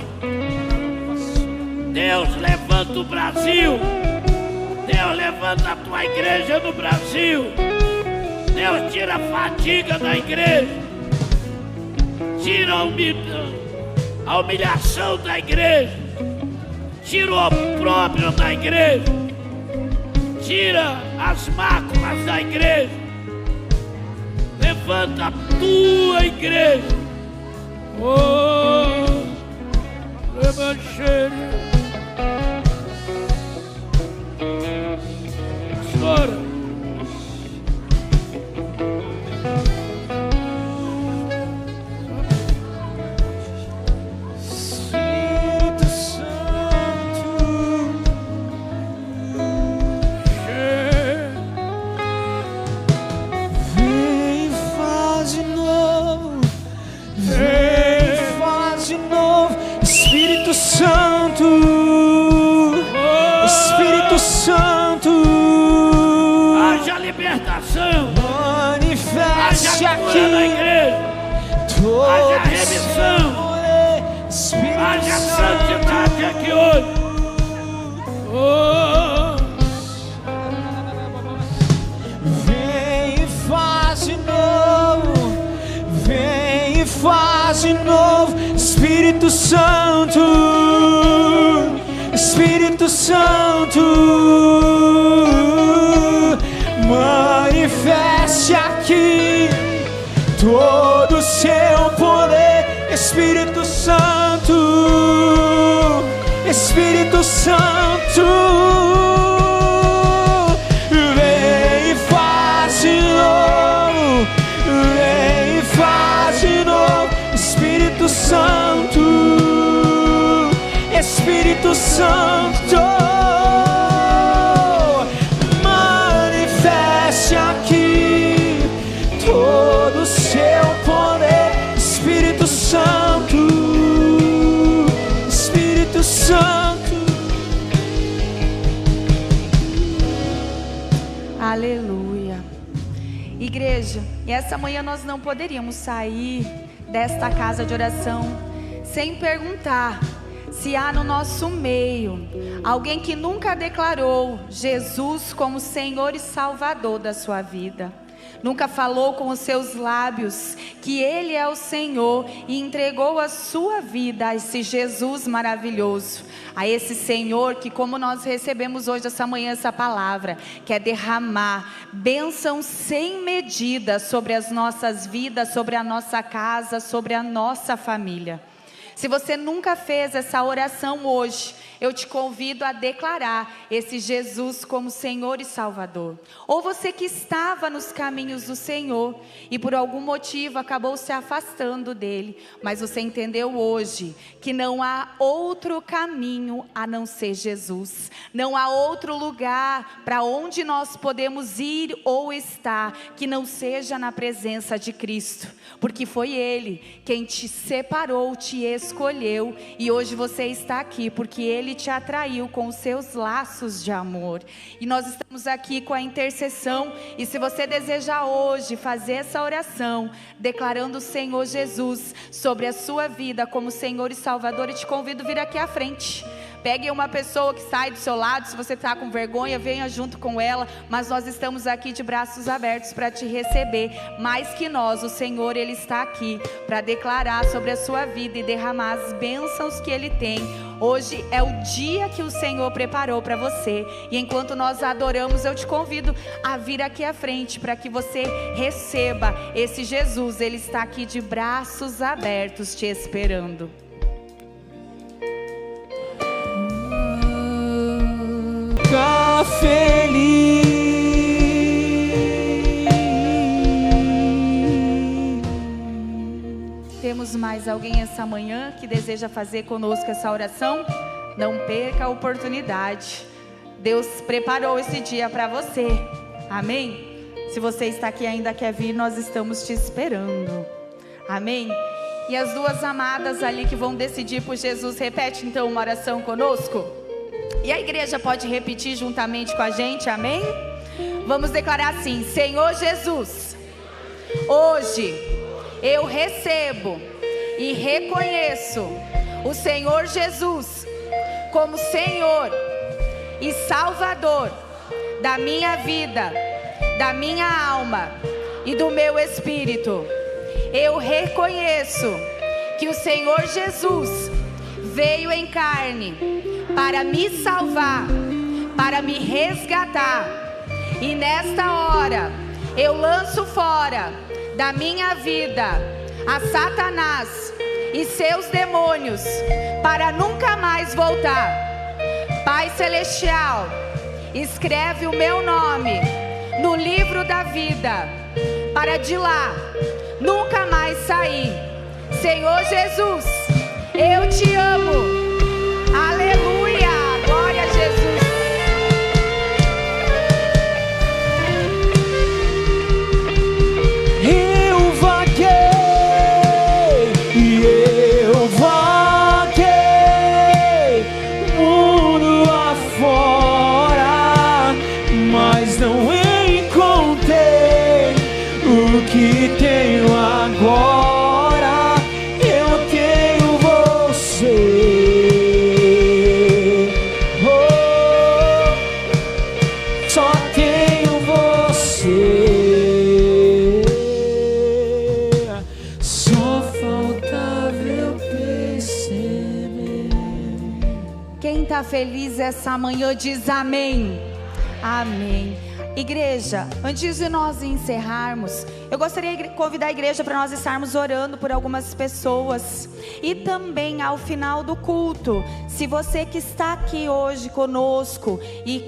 Deus levanta o Brasil. Deus levanta a tua igreja no Brasil. Deus tira a fadiga da igreja. Tira a humilhação da igreja. Tira o opróbrio da igreja. Tira as máculas da igreja. Levanta a tua igreja. Oh, Levancheiro. Pastora. Espírito Santo, Espírito Santo, haja libertação, manifeste haja cura na aqui, igreja, haja remissão, haja santidade aqui hoje. Vem e faz de novo, vem e faz de novo. Espírito Santo, Espírito Santo, manifeste aqui todo o seu poder. Espírito Santo, Espírito Santo, vem e faz de novo, vem e faz de novo. Espírito Santo, Espírito Santo, manifeste aqui todo o seu poder. Espírito Santo, Espírito Santo. Aleluia. Igreja, e essa manhã nós não poderíamos sair desta casa de oração sem perguntar se há no nosso meio alguém que nunca declarou Jesus como Senhor e Salvador da sua vida. Nunca falou com os seus lábios que Ele é o Senhor e entregou a sua vida a esse Jesus maravilhoso, a esse Senhor que, como nós recebemos hoje essa manhã essa palavra, quer derramar bênção sem medida sobre as nossas vidas, sobre a nossa casa, sobre a nossa família. Se você nunca fez essa oração hoje, eu te convido a declarar esse Jesus como Senhor e Salvador. Ou você que estava nos caminhos do Senhor e por algum motivo acabou se afastando dele, mas você entendeu hoje que não há outro caminho a não ser Jesus. Não há outro lugar para onde nós podemos ir ou estar que não seja na presença de Cristo. Porque foi Ele quem te separou, te escolheu, e hoje você está aqui porque Ele te atraiu com os seus laços de amor. E nós estamos aqui com a intercessão, e se você deseja hoje fazer essa oração, declarando o Senhor Jesus sobre a sua vida como Senhor e Salvador, eu te convido a vir aqui à frente. Pegue uma pessoa que sai do seu lado. Se você está com vergonha, venha junto com ela. Mas nós estamos aqui de braços abertos para te receber. Mais que nós, o Senhor, Ele está aqui para declarar sobre a sua vida e derramar as bênçãos que Ele tem. Hoje é o dia que o Senhor preparou para você. E enquanto nós adoramos, eu te convido a vir aqui à frente para que você receba esse Jesus. Ele está aqui de braços abertos te esperando. Fica feliz. Temos mais alguém essa manhã que deseja fazer conosco essa oração? Não perca a oportunidade. Deus preparou esse dia para você. Amém? Se você está aqui e ainda quer vir, nós estamos te esperando. Amém? E as duas amadas ali que vão decidir por Jesus, repete então uma oração conosco. E a igreja pode repetir juntamente com a gente, amém? Vamos declarar assim: Senhor Jesus, hoje eu recebo e reconheço o Senhor Jesus como Senhor e Salvador da minha vida, da minha alma e do meu espírito. Eu reconheço que o Senhor Jesus veio em carne para me salvar, para me resgatar. E nesta hora eu lanço fora da minha vida a Satanás e seus demônios, para nunca mais voltar. Pai Celestial, escreve o meu nome no livro da vida, para de lá nunca mais sair. Senhor Jesus, eu te amo. Aleluia, glória a Jesus. Eu vaguei, mundo afora, mas não encontrei o que tenho agora. Eu tenho você. Feliz essa manhã, diz amém. Amém. Igreja, antes de nós encerrarmos, eu gostaria de convidar a igreja para nós estarmos orando por algumas pessoas. E também ao final do culto, se você que está aqui hoje conosco e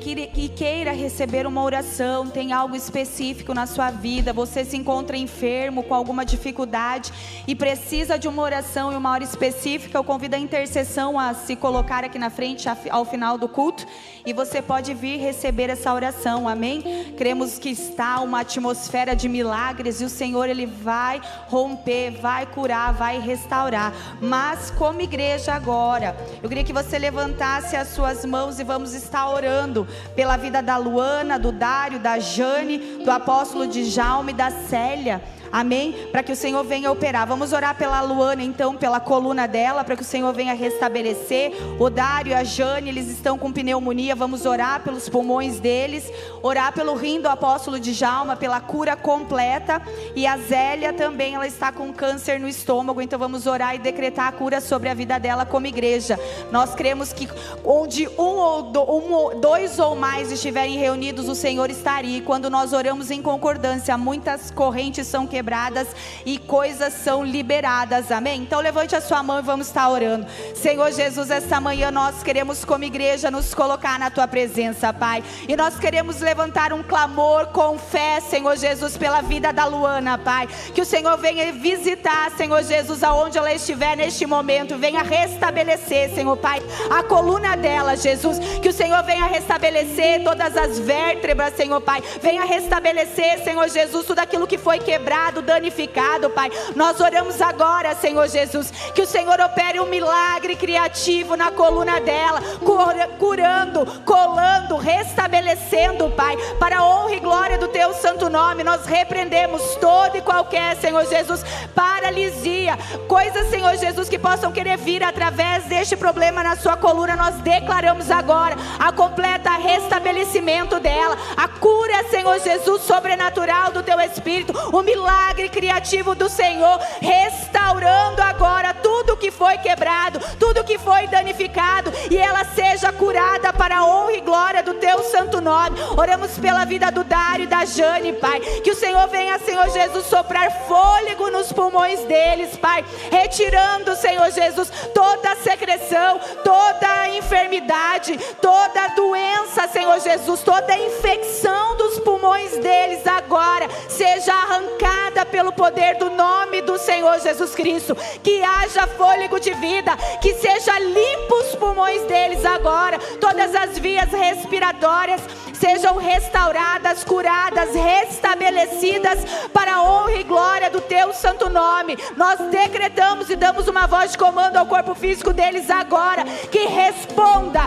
queira receber uma oração, tem algo específico na sua vida, você se encontra enfermo, com alguma dificuldade e precisa de uma oração e uma hora específica, eu convido a intercessão a se colocar aqui na frente ao final do culto, e você pode vir receber essa oração, amém? Cremos que está uma atmosfera de milagres e o Senhor, Ele vai romper, vai curar, vai restaurar. Mas como igreja agora, eu queria que você levantasse as suas mãos e vamos estar orando pela vida da Luana, do Dário, da Jane, do apóstolo Djalma e da Célia. Amém? Para que o Senhor venha operar. Vamos orar pela Luana então, pela coluna dela, para que o Senhor venha restabelecer. O Dário e a Jane, eles estão com pneumonia. Vamos orar pelos pulmões deles. Orar pelo rim do apóstolo Djalma, pela cura completa. E a Zélia também, ela está com câncer no estômago. Então vamos orar e decretar a cura sobre a vida dela como igreja. Nós cremos que onde dois ou mais estiverem reunidos, o Senhor estaria. E quando nós oramos em concordância, muitas correntes são quebradas. quebradas e coisas são liberadas, amém? Então levante a sua mão e vamos estar orando. Senhor Jesus, esta manhã nós queremos como igreja nos colocar na tua presença, Pai, e nós queremos levantar um clamor com fé, Senhor Jesus, pela vida da Luana, Pai, que o Senhor venha visitar, Senhor Jesus, aonde ela estiver neste momento, venha restabelecer, Senhor Pai, a coluna dela, Jesus, que o Senhor venha restabelecer todas as vértebras, Senhor Pai, venha restabelecer, Senhor Jesus, tudo aquilo que foi quebrado, danificado, Pai. Nós oramos agora, Senhor Jesus, que o Senhor opere um milagre criativo na coluna dela, curando, colando, restabelecendo, Pai, para a honra e glória do teu santo nome. Nós repreendemos toda e qualquer, Senhor Jesus, paralisia, coisas, Senhor Jesus, que possam querer vir através deste problema na sua coluna. Nós declaramos agora a completa restabelecimento dela, a cura, Senhor Jesus, sobrenatural do teu Espírito, o milagre criativo do Senhor, restaurando agora tudo que foi quebrado, tudo que foi danificado, e ela seja curada para a honra e glória do teu santo nome. Oramos pela vida do Dário e da Jane, Pai, que o Senhor venha, Senhor Jesus, soprar fôlego nos pulmões deles, Pai, retirando, Senhor Jesus, toda a secreção, toda a enfermidade, toda a doença, Senhor Jesus, toda a infecção dos pulmões deles agora seja arrancada pelo poder do nome do Senhor Jesus Cristo. Que haja fôlego de vida, que seja limpo os pulmões deles agora, todas as vias respiratórias sejam restauradas, curadas, restabelecidas para a honra e glória do teu santo nome. Nós decretamos e damos uma voz de comando ao corpo físico deles agora, que responda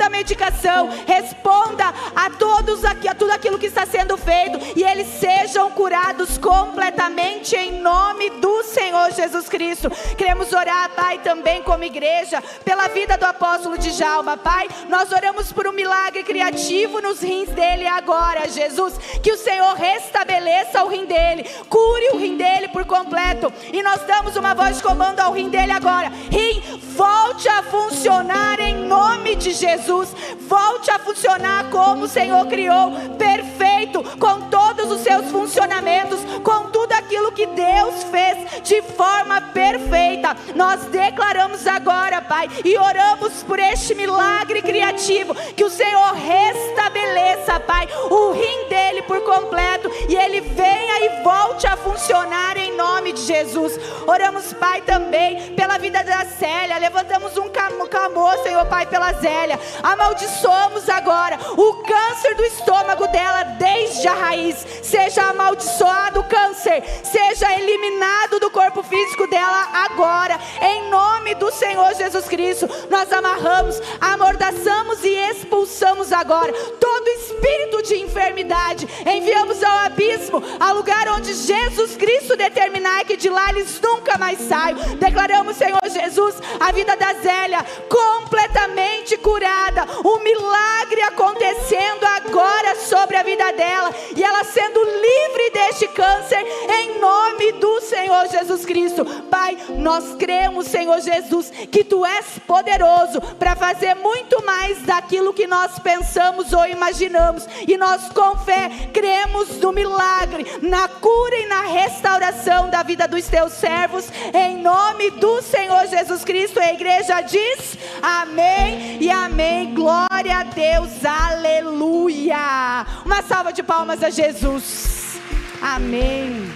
a medicação, responda a todos aqui, a tudo aquilo que está sendo feito, e eles sejam curados completamente em nome do Senhor Jesus Cristo. Queremos orar, Pai, também como igreja, pela vida do apóstolo Djalma, Pai. Nós oramos por um milagre criativo nos rins dele agora, Jesus, que o Senhor restabeleça o rim dele, cure o rim dele por completo, e nós damos uma voz de comando ao rim dele agora: rim, volte a funcionar em nome de Jesus, volte a funcionar como o Senhor criou, perfeito, com todos os seus funcionamentos, com tudo aquilo que Deus fez de forma perfeita. Nós declaramos agora, Pai, e oramos por este milagre criativo, que o Senhor restabeleça, Pai, o rim dele por completo, e ele venha e volte a funcionar em nome de Jesus. Oramos, Pai, também pela vida da Célia, levantamos um clamor, Senhor Pai, pela Zélia, amaldiçoamos agora o câncer do estômago dela desde a raiz, seja amaldiçoado o câncer, seja eliminado do corpo físico dela agora, em nome do Senhor Jesus Cristo. Nós amarramos, amordaçamos e expulsamos agora todo espírito de enfermidade, enviamos ao abismo, ao lugar onde Jesus Cristo determinar, que de lá eles nunca mais saiam. Declaramos, Senhor Jesus, a vida da Zélia completamente curada, um milagre acontecendo agora sobre a vida dela, e ela sendo livre deste câncer, em nome do Senhor Jesus Cristo. Pai, nós cremos, Senhor Jesus, que Tu és poderoso para fazer muito mais daquilo que nós pensamos ou imaginamos, e nós com fé cremos no milagre, na cura e na restauração da vida dos Teus servos, em nome do Senhor Jesus Cristo. A igreja diz amém e amém. Glória a Deus, aleluia. Uma salva de palmas a Jesus. Amém.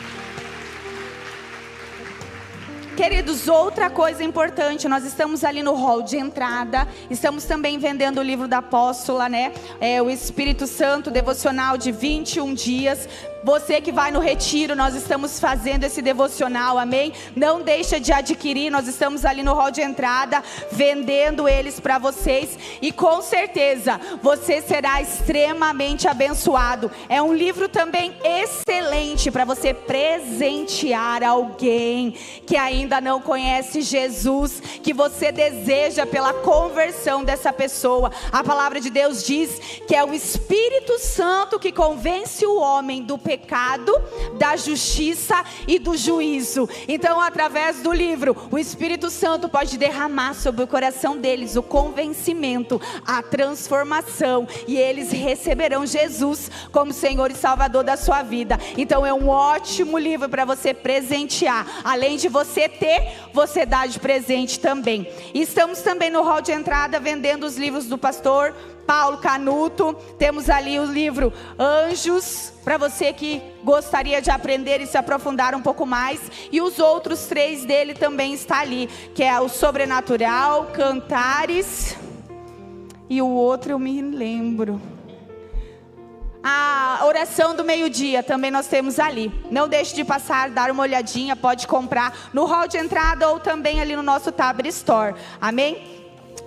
Queridos, outra coisa importante, nós estamos ali no hall de entrada, estamos também vendendo o livro da apóstola, né? O Espírito Santo, devocional de 21 dias. Você que vai no retiro, nós estamos fazendo esse devocional, amém? Não deixa de adquirir, nós estamos ali no hall de entrada, vendendo eles para vocês, e com certeza, você será extremamente abençoado. É um livro também excelente para você presentear alguém que ainda não conhece Jesus, que você deseja pela conversão dessa pessoa. A palavra de Deus diz que é o Espírito Santo que convence o homem do pecado, da justiça e do juízo. Então, através do livro, o Espírito Santo pode derramar sobre o coração deles o convencimento, a transformação, e eles receberão Jesus como Senhor e Salvador da sua vida. Então é um ótimo livro para você presentear. Além de você ter, você dá de presente também. E estamos também no hall de entrada vendendo os livros do pastor Paulo Canuto. Temos ali o livro Anjos, para você que gostaria de aprender e se aprofundar um pouco mais. E os outros 3 dele também está ali, que é o Sobrenatural, Cantares, e o outro eu me lembro. A oração do meio-dia também nós temos ali. Não deixe de passar, dar uma olhadinha, pode comprar no hall de entrada ou também ali no nosso Tab Store. Amém?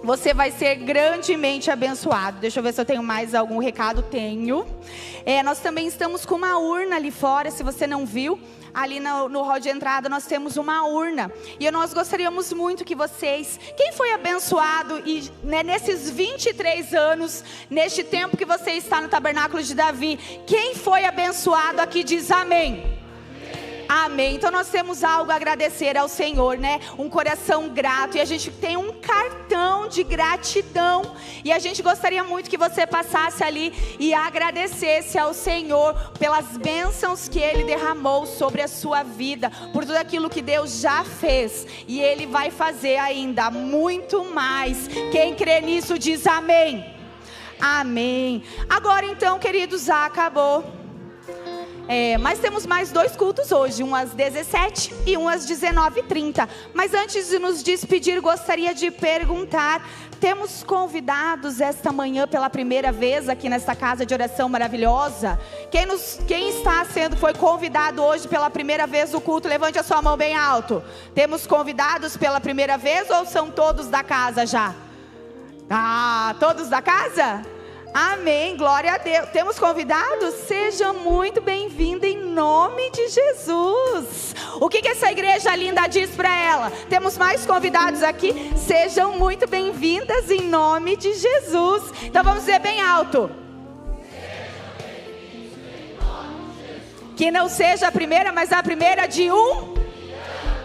Você vai ser grandemente abençoado. Deixa eu ver se eu tenho mais algum recado. Tenho. Nós também estamos com uma urna ali fora, se você não viu. Ali no hall de entrada nós temos uma urna. E nós gostaríamos muito que vocês, quem foi abençoado e nesses 23 anos, neste tempo que você está no Tabernáculo de Davi, quem foi abençoado aqui diz amém. Amém. Então nós temos algo a agradecer ao Senhor, né? Um coração grato. E a gente tem um cartão de gratidão. E a gente gostaria muito que você passasse ali e agradecesse ao Senhor pelas bênçãos que Ele derramou sobre a sua vida, por tudo aquilo que Deus já fez. E Ele vai fazer ainda muito mais. Quem crê nisso diz amém. Amém. Agora então, queridos, acabou. Mas temos mais 2 cultos hoje, um às 17 e um às 19h30. Mas antes de nos despedir, gostaria de perguntar: temos convidados esta manhã pela primeira vez aqui nesta casa de oração maravilhosa? Quem foi convidado hoje pela primeira vez no culto, levante a sua mão bem alto. Temos convidados pela primeira vez ou são todos da casa já? Todos da casa? Amém, glória a Deus. Temos convidados? Seja muito bem-vindo em nome de Jesus. O que essa igreja linda diz para ela? Temos mais convidados aqui? Sejam muito bem-vindas em nome de Jesus. Então vamos dizer bem alto. Que não seja a primeira, mas a primeira de um.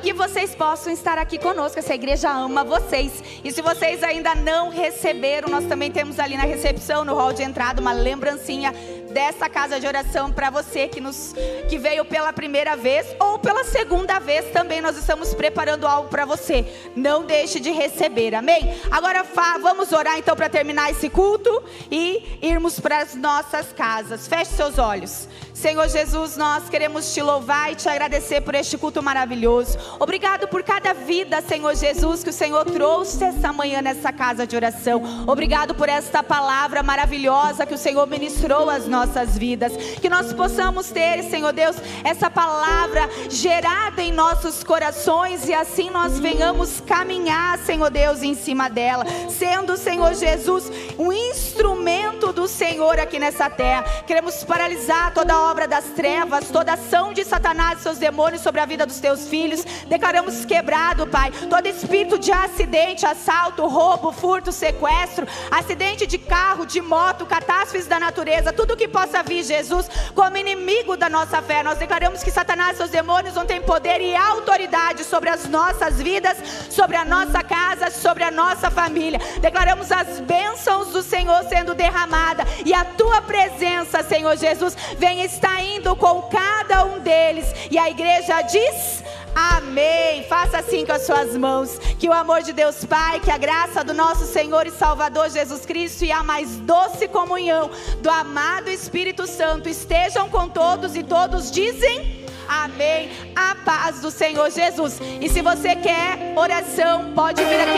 Que vocês possam estar aqui conosco. Essa igreja ama vocês. E se vocês ainda não receberam, nós também temos ali na recepção, no hall de entrada, uma lembrancinha dessa casa de oração para você que veio pela primeira vez ou pela segunda vez também. Nós estamos preparando algo para você. Não deixe de receber, amém? Agora vamos orar então para terminar esse culto e irmos para as nossas casas. Feche seus olhos. Senhor Jesus, nós queremos te louvar e te agradecer por este culto maravilhoso. Obrigado por cada vida, Senhor Jesus, que o Senhor trouxe essa manhã nessa casa de oração. Obrigado por esta palavra maravilhosa que o Senhor ministrou às nossas vidas. Que nós possamos ter, Senhor Deus, essa palavra gerada em nossos corações e assim nós venhamos caminhar, Senhor Deus, em cima dela. Sendo, Senhor Jesus, um instrumento do Senhor aqui nessa terra. Queremos paralisar toda obra das trevas, toda ação de Satanás e seus demônios sobre a vida dos teus filhos. Declaramos quebrado, Pai, todo espírito de acidente, assalto, roubo, furto, sequestro, acidente de carro, de moto, catástrofes da natureza, tudo que possa vir, Jesus, como inimigo da nossa fé. Nós declaramos que Satanás e seus demônios não têm poder e autoridade sobre as nossas vidas, sobre a nossa casa, sobre a nossa família. Declaramos as bênçãos do Senhor sendo derramada e a tua presença, Senhor Jesus, vem estar indo com cada um deles. E a igreja diz amém. Faça assim com as suas mãos. Que o amor de Deus Pai, que a graça do nosso Senhor e Salvador Jesus Cristo e a mais doce comunhão do amado Espírito Santo estejam com todos, e todos dizem amém. A paz do Senhor Jesus. E se você quer oração, pode vir aqui